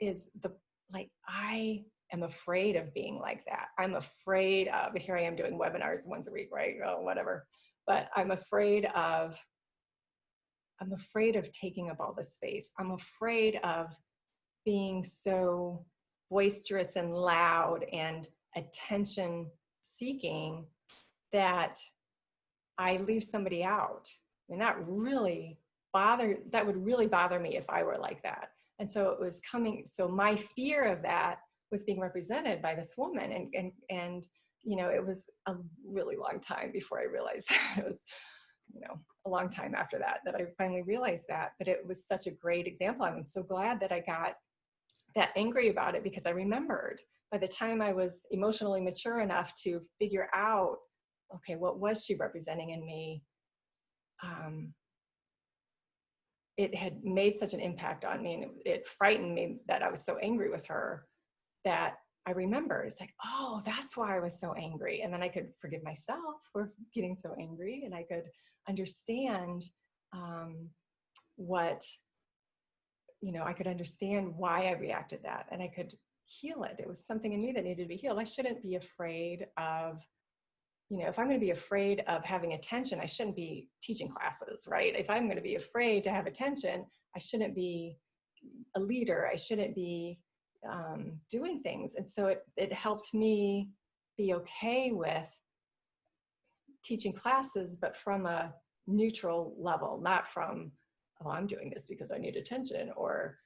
the, like, I am afraid of being like that. I'm afraid of, here I am doing webinars once a week, right? Oh, whatever. But I'm afraid of taking up all the space. I'm afraid of being so boisterous and loud and attention seeking that I leave somebody out. And that would really bother me if I were like that. And so it was coming, so my fear of that was being represented by this woman. And you know, it was a really long time before I realized that. It was, you know, a long time after that I finally realized that. But it was such a great example. I'm so glad that I got that angry about it, because I remembered by the time I was emotionally mature enough to figure out, okay, what was she representing in me? It had made such an impact on me, and it frightened me that I was so angry with her, that I remember it's like, oh, that's why I was so angry. And then I could forgive myself for getting so angry, and I could understand I could understand why I reacted that, and I could heal it. It was something in me that needed to be healed. I shouldn't be afraid of, if I'm going to be afraid of having attention, I shouldn't be teaching classes, right? If I'm going to be afraid to have attention, I shouldn't be a leader. I shouldn't be doing things. And so it helped me be okay with teaching classes, but from a neutral level, not from, oh, I'm doing this because I need attention, or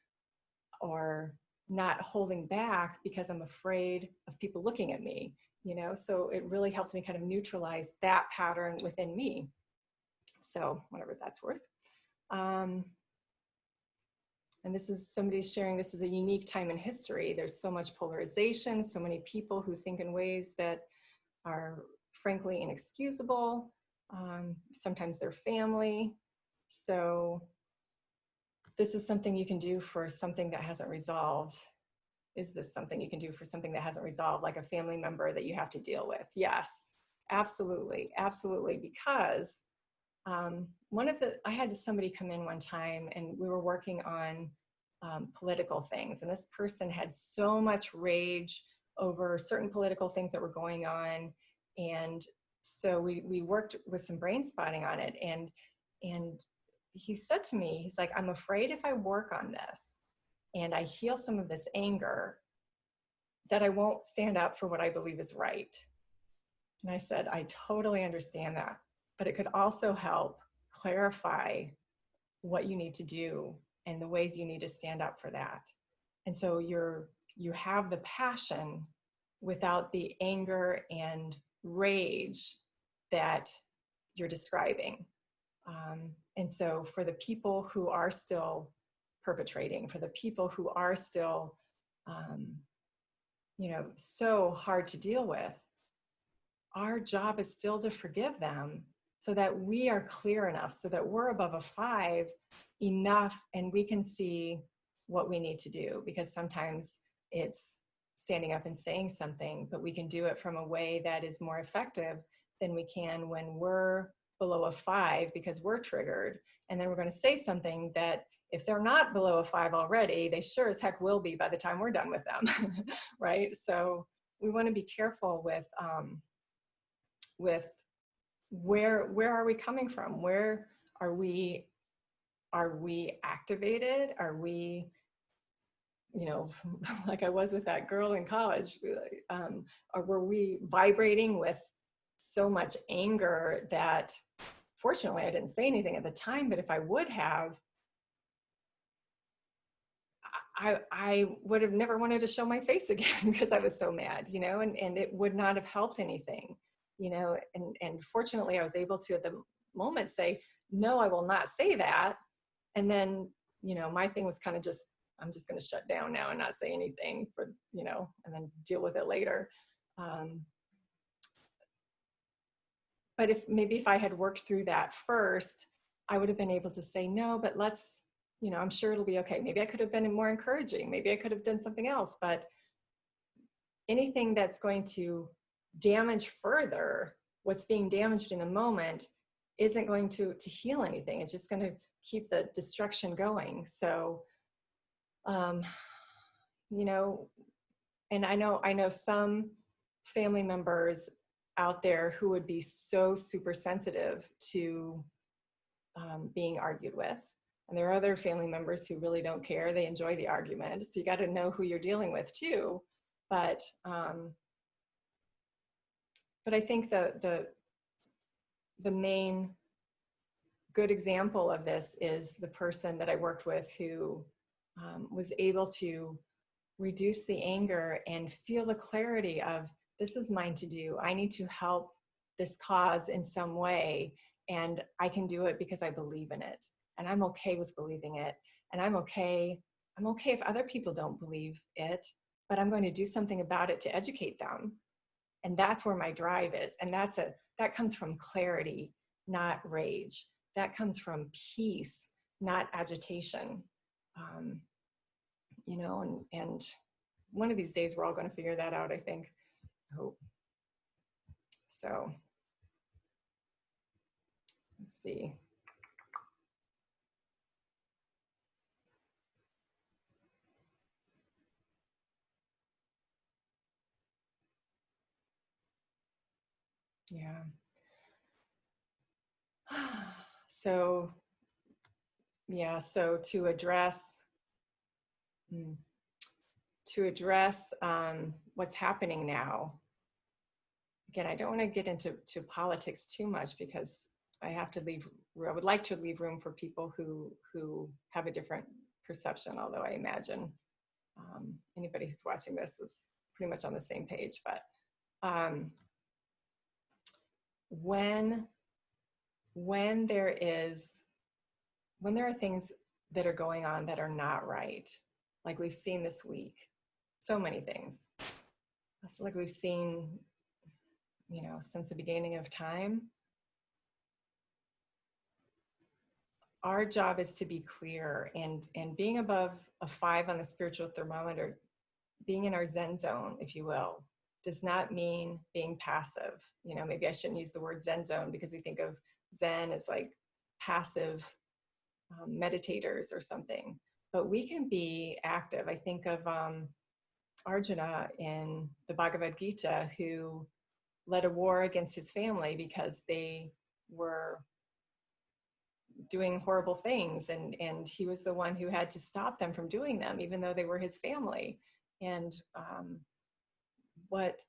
not holding back because I'm afraid of people looking at me, so it really helped me kind of neutralize that pattern within me. So whatever that's worth. And this is somebody sharing, this is a unique time in history. There's so much polarization, so many people who think in ways that are frankly inexcusable. Sometimes they're family. So this is something you can do for something that hasn't resolved. Is this something you can do for something that hasn't resolved, like a family member that you have to deal with? Yes, absolutely, absolutely. Because I had somebody come in one time, and we were working on political things, and this person had so much rage over certain political things that were going on, and so we worked with some brain spotting on it, and he said to me, he's like, I'm afraid if I work on this and I heal some of this anger, that I won't stand up for what I believe is right. And I said, I totally understand that, but it could also help clarify what you need to do and the ways you need to stand up for that. And so you have the passion without the anger and rage that you're describing. And so for the people who are still perpetrating, for the people who are still, so hard to deal with, our job is still to forgive them, so that we are clear enough, so that we're above a 5 enough, and we can see what we need to do. Because sometimes it's standing up and saying something, but we can do it from a way that is more effective than we can when we're below a 5 because we're triggered. And then we're going to say something that, if they're not below a 5 already, they sure as heck will be by the time we're done with them, right? So we want to be careful with where are we coming from? Where are we activated? Are we, you know, like I was with that girl in college, or were we vibrating with so much anger that, fortunately, I didn't say anything at the time, but if I would have, I would have never wanted to show my face again because I was so mad, you know, and it would not have helped anything, you know, and fortunately I was able to at the moment say, no, I will not say that. And then, you know, my thing was kind of just, I'm just going to shut down now and not say anything for, you know, and then deal with it later. But if I had worked through that first, I would have been able to say, no, but let's, you know, I'm sure it'll be okay. Maybe I could have been more encouraging. Maybe I could have done something else, but anything that's going to damage further what's being damaged in the moment isn't going to heal anything. It's just going to keep the destruction going. So, you know, and I know some family members out there who would be so super sensitive to being argued with. And there are other family members who really don't care. They enjoy the argument. So you got to know who you're dealing with too. But I think the main good example of this is the person that I worked with who was able to reduce the anger and feel the clarity of, this is mine to do. I need to help this cause in some way, and I can do it because I believe in it. And I'm okay with believing it. And I'm okay if other people don't believe it, but I'm going to do something about it to educate them. And that's where my drive is. And that comes from clarity, not rage. That comes from peace, not agitation. You know, and one of these days we're all going to figure that out, I think. I hope. So let's see. Yeah. So, yeah, so to address what's happening now, again, I don't want to get into politics too much because I would like to leave room for people who have a different perception, although I imagine anybody who's watching this is pretty much on the same page. But when there are things that are going on that are not right, like we've seen this week, so many things. It's like we've seen, you know, since the beginning of time. Our job is to be clear, and being above a 5 on the spiritual thermometer, being in our Zen zone, if you will, does not mean being passive. You know, maybe I shouldn't use the word Zen zone because we think of Zen as like passive meditators or something, but we can be active. I think of Arjuna in the Bhagavad Gita, who led a war against his family because they were doing horrible things, and he was the one who had to stop them from doing them, even though they were his family. And what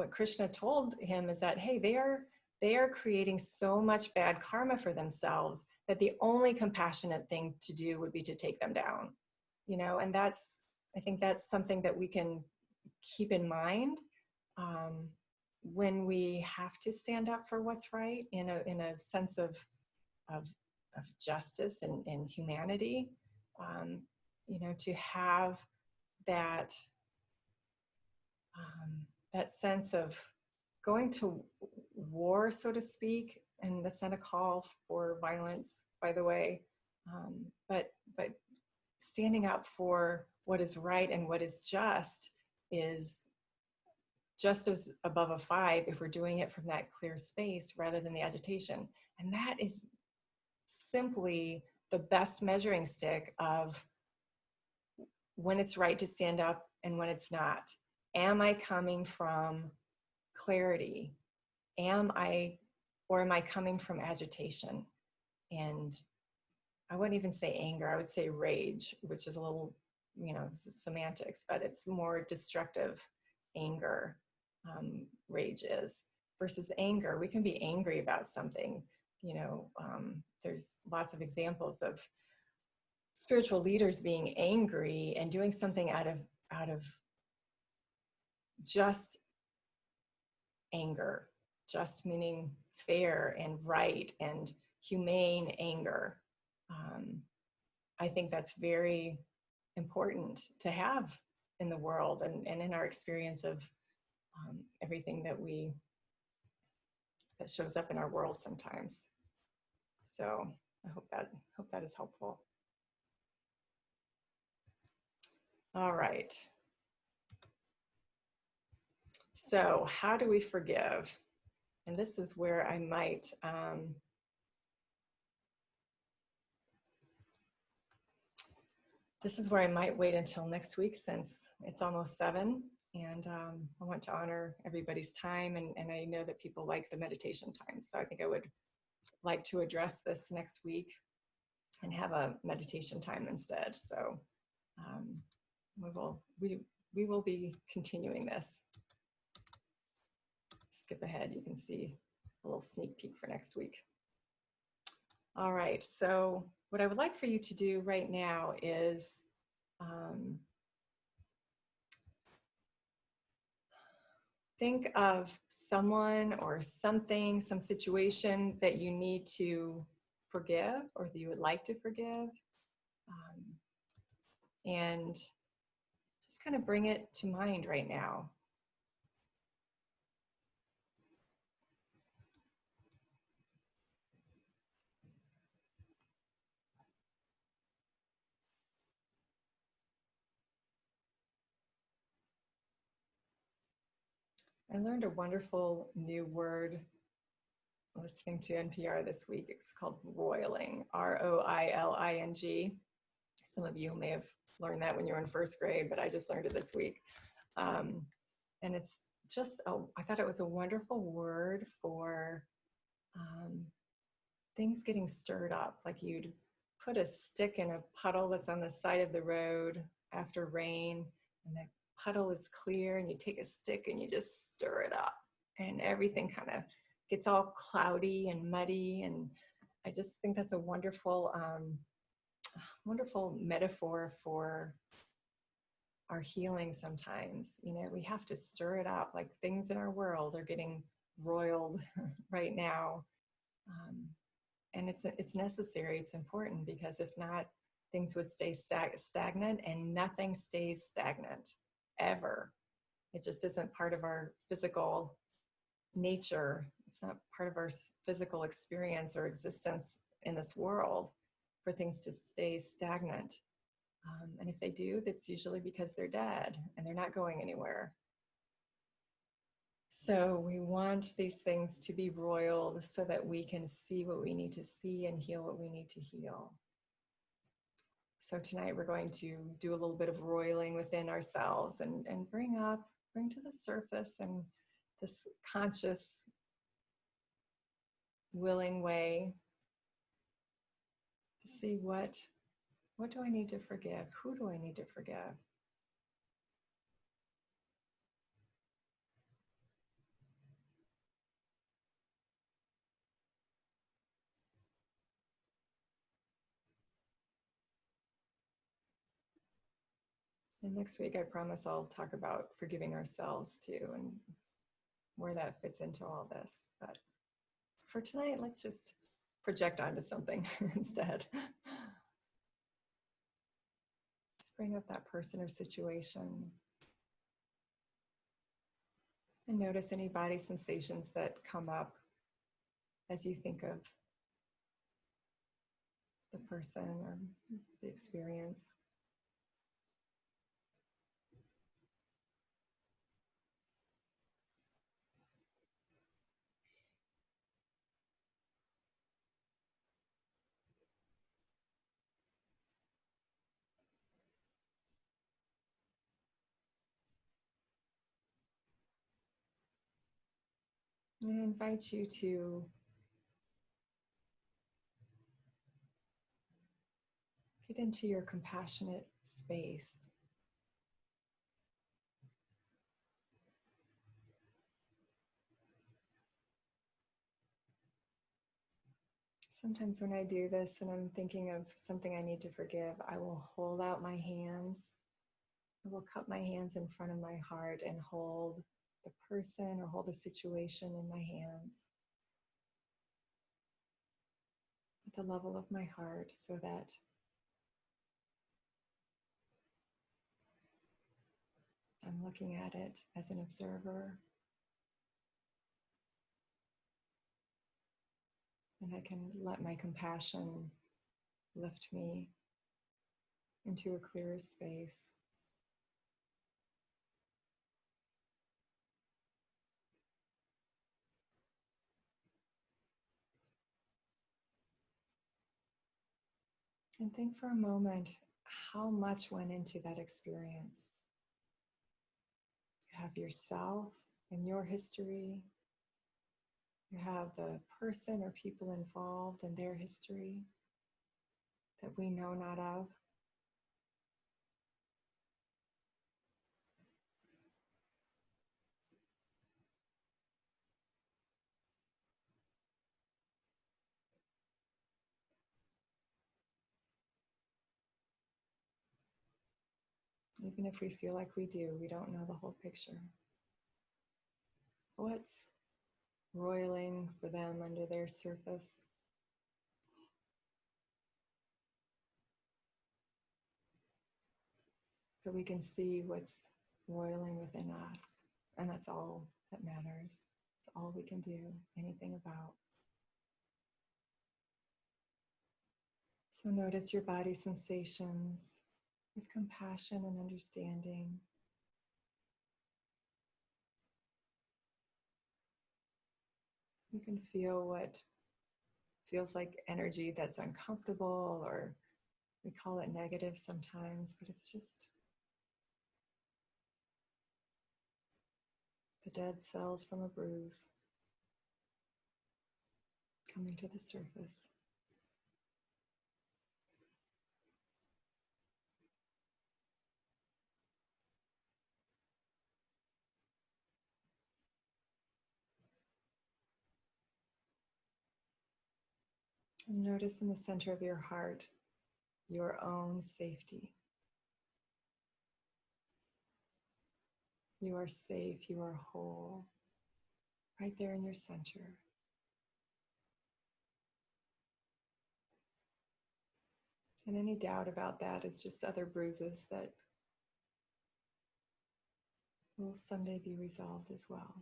Krishna told him is that, hey, they are creating so much bad karma for themselves that the only compassionate thing to do would be to take them down, you know. And I think that's something that we can keep in mind when we have to stand up for what's right in a sense of justice and humanity. You know, to have that that sense of going to war, so to speak, and that's not a call for violence, by the way, but standing up for what is right and what is is just as above a 5 if we're doing it from that clear space rather than the agitation. And that is simply the best measuring stick of when it's right to stand up and when it's not. Am I coming from clarity? Am I Or am I coming from agitation? And I wouldn't even say anger, I would say rage, which is a little, this is semantics, but it's more destructive anger, rage is, versus anger. We can be angry about something. There's lots of examples of spiritual leaders being angry and doing something out of just anger, just meaning fair and right and humane anger. I think that's very important to have in the world and in our experience of everything that shows up in our world sometimes. So I hope that is helpful. All right. So how do we forgive? And this is where I might wait until next week, since it's almost 7, and I want to honor everybody's time, and I know that people like the meditation time, so I think I would like to address this next week and have a meditation time instead. So we will be continuing this. Skip ahead, you can see a little sneak peek for next week. All right, so what I would like for you to do right now is think of someone or something, some situation that you need to forgive or that you would like to forgive, and just kind of bring it to mind right now. I learned a wonderful new word listening to NPR this week. It's called roiling, R-O-I-L-I-N-G. Some of you may have learned that when you were in first grade, but I just learned it this week. And it's just, I thought it was a wonderful word for things getting stirred up. Like you'd put a stick in a puddle that's on the side of the road after rain, and the puddle is clear, and you take a stick and you just stir it up, and everything kind of gets all cloudy and muddy. And I just think that's a wonderful, wonderful metaphor for our healing sometimes. We have to stir it up, like things in our world are getting roiled right now. And it's necessary, it's important, because if not, things would stay stagnant, and nothing stays stagnant, ever. It just isn't part of our physical nature. It's not part of our physical experience or existence in this world for things to stay stagnant. And if they do, that's usually because they're dead and they're not going anywhere. So we want these things to be roiled so that we can see what we need to see and heal what we need to heal. So tonight we're going to do a little bit of roiling within ourselves and bring to the surface, and this conscious, willing way to see what do I need to forgive? Who do I need to forgive? And next week, I promise I'll talk about forgiving ourselves too, and where that fits into all this. But for tonight, let's just project onto something instead. Just bring up that person or situation. And notice any body sensations that come up as you think of the person or the experience. And I invite you to Get into your compassionate space. Sometimes when I do this and I'm thinking of something I need to forgive, I will hold out my hands. I will cup my hands in front of my heart and hold the person or hold the situation in my hands at the level of my heart so that I'm looking at it as an observer. And I can let my compassion lift me into a clearer space. And think for a moment how much went into that experience. You have yourself and your history. You have the person or people involved and their history that we know not of. Even if we feel like we do, we don't know the whole picture. What's roiling for them under their surface? But we can see what's roiling within us, and that's all that matters. It's all we can do anything about. So notice your body sensations with compassion and understanding. You can feel what feels like energy that's uncomfortable, or we call it negative sometimes, but it's just the dead cells from a bruise coming to the surface. And notice in the center of your heart your own safety. You are safe, you are whole, right there in your center. And any doubt about that is just other bruises that will someday be resolved as well.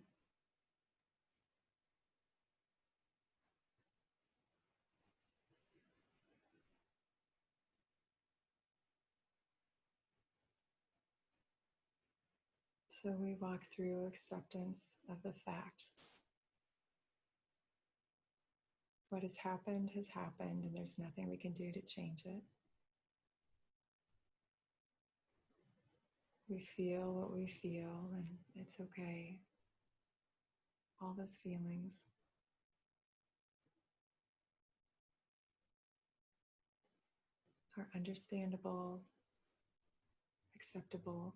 So we walk through acceptance of the facts. What has happened, and there's nothing we can do to change it. We feel what we feel, and it's okay. All those feelings. Are understandable, acceptable,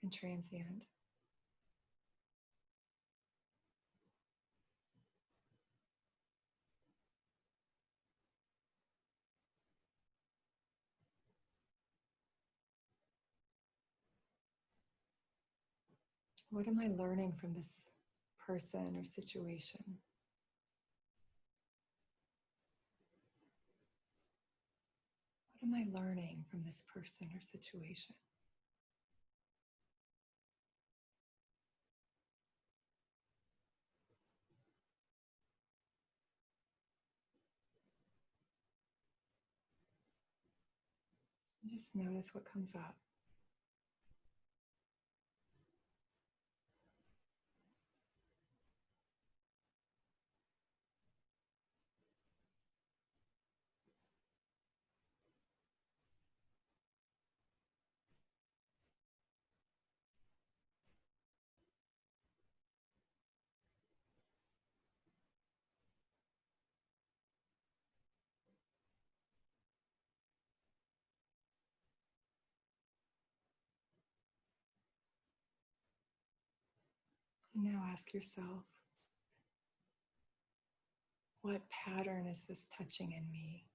and transient. What am I learning from this person or situation? What am I learning from this person or situation? Just notice what comes up. And now ask yourself, what pattern is this touching in me?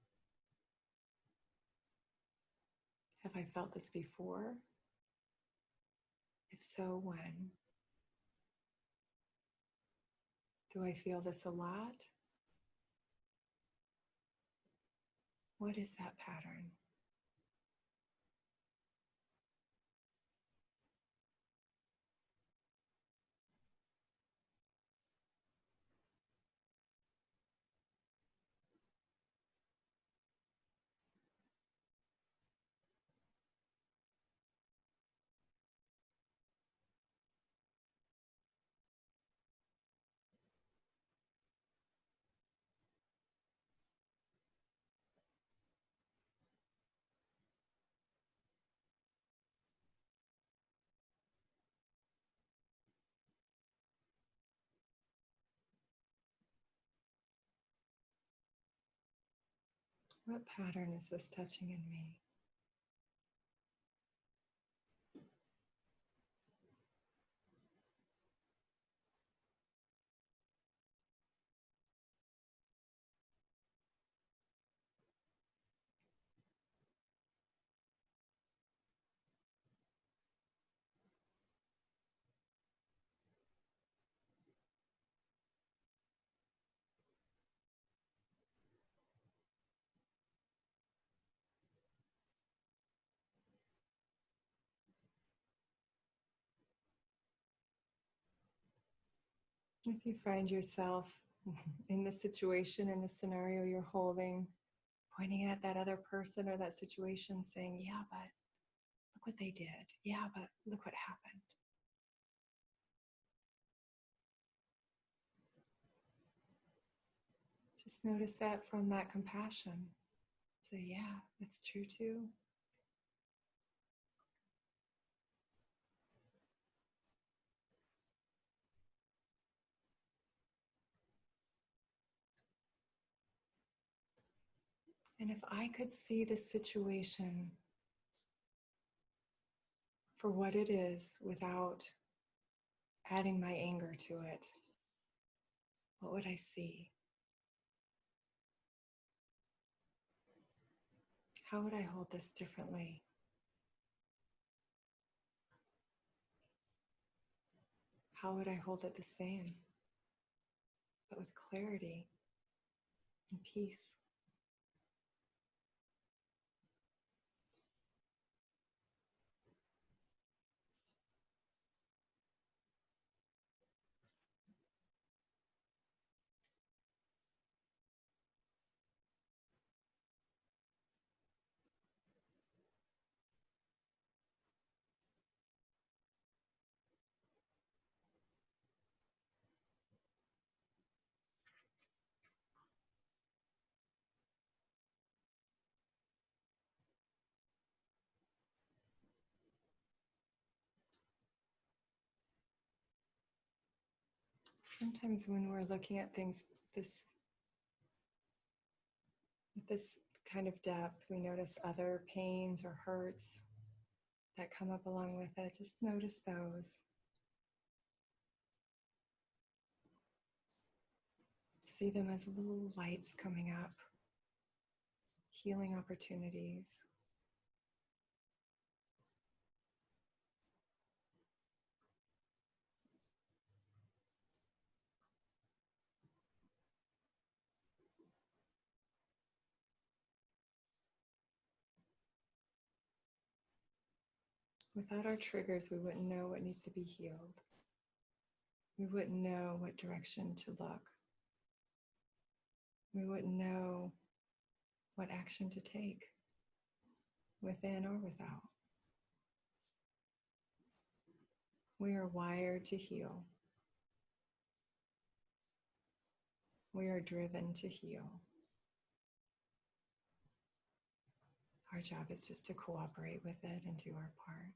Have I felt this before? If so, when? Do I feel this a lot? What is that pattern? What pattern is this touching in me? If you find yourself in the situation, in the scenario you're holding, pointing at that other person or that situation, saying, yeah, but look what they did. Yeah, but look what happened. Just notice that from that compassion. Say, yeah, that's true too. And if I could see this situation for what it is without adding my anger to it, what would I see? How would I hold this differently? How would I hold it the same, but with clarity and peace? Sometimes when we're looking at things with this kind of depth, we notice other pains or hurts that come up along with it. Just notice those. See them as little lights coming up, healing opportunities. Without our triggers, we wouldn't know what needs to be healed. We wouldn't know what direction to look. We wouldn't know what action to take, within or without. We are wired to heal. We are driven to heal. Our job is just to cooperate with it and do our part.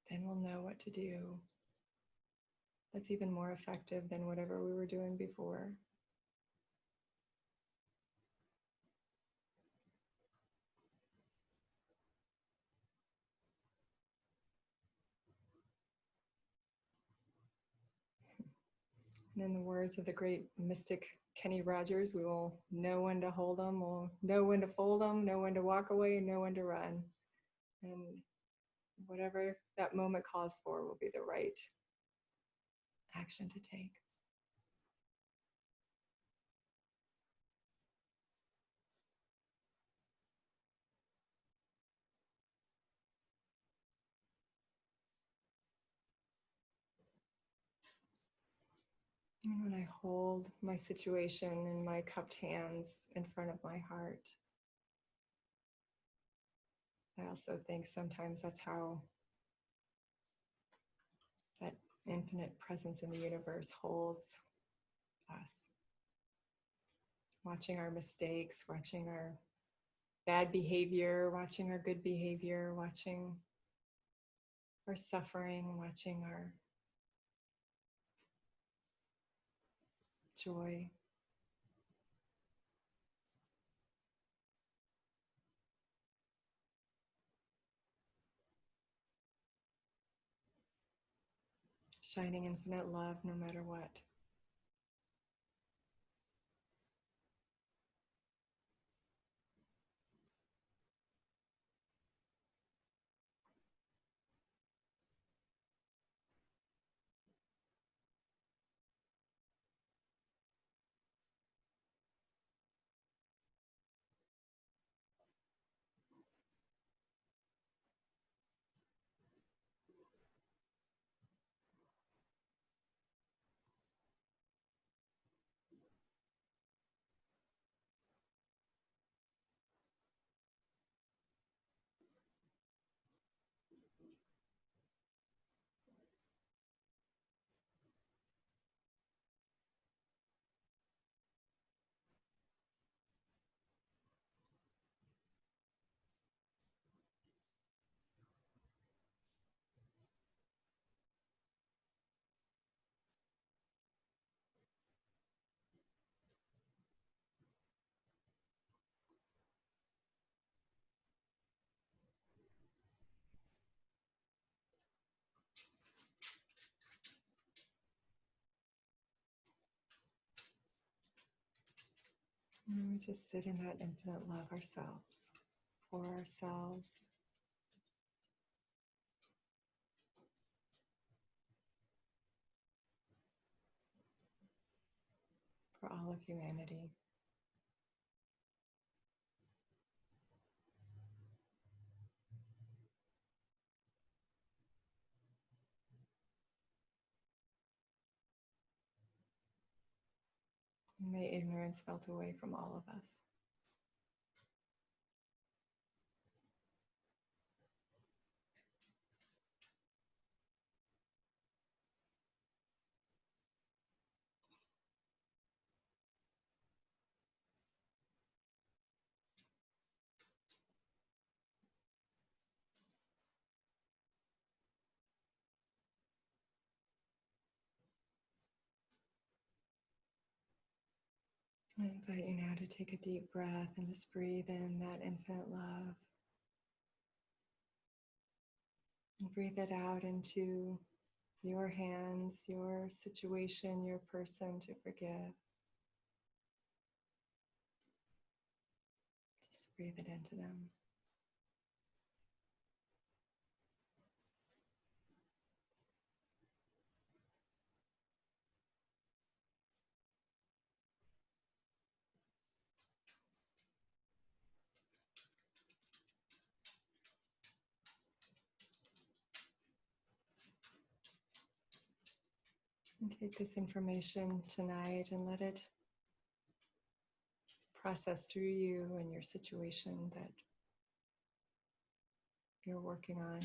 Then we'll know what to do that's even more effective than whatever we were doing before. And in the words of the great mystic Kenny Rogers, we will know when to hold them, we'll know when to fold them, know when to walk away, and know when to run. And whatever that moment calls for will be the right action to take. And when I hold my situation in my cupped hands in front of my heart, I also think sometimes that's how that infinite presence in the universe holds us. Watching our mistakes, watching our bad behavior, watching our good behavior, watching our suffering, watching our joy. Shining infinite love no matter what. And we just sit in that infinite love ourselves, for ourselves. For all of humanity. And may ignorance melt away from all of us. I invite you now to take a deep breath and just breathe in that infinite love. And breathe it out into your hands, your situation, your person to forgive. Just breathe it into them. And take this information tonight and let it process through you and your situation that you're working on.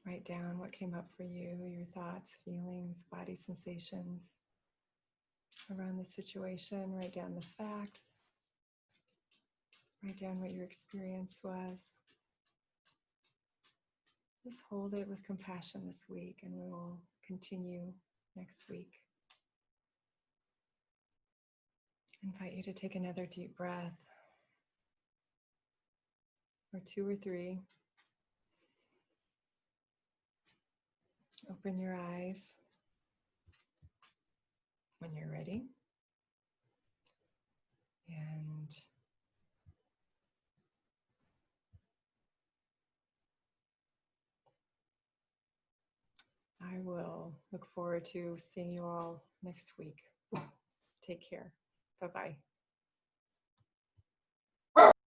Write down what came up for you, your thoughts, feelings, body sensations around the situation. Write down the facts. Write down what your experience was. Just hold it with compassion this week, and we will continue next week. I invite you to take another deep breath. or 2 or 3. Open your eyes when you're ready. And I will look forward to seeing you all next week. Take care. Bye-bye.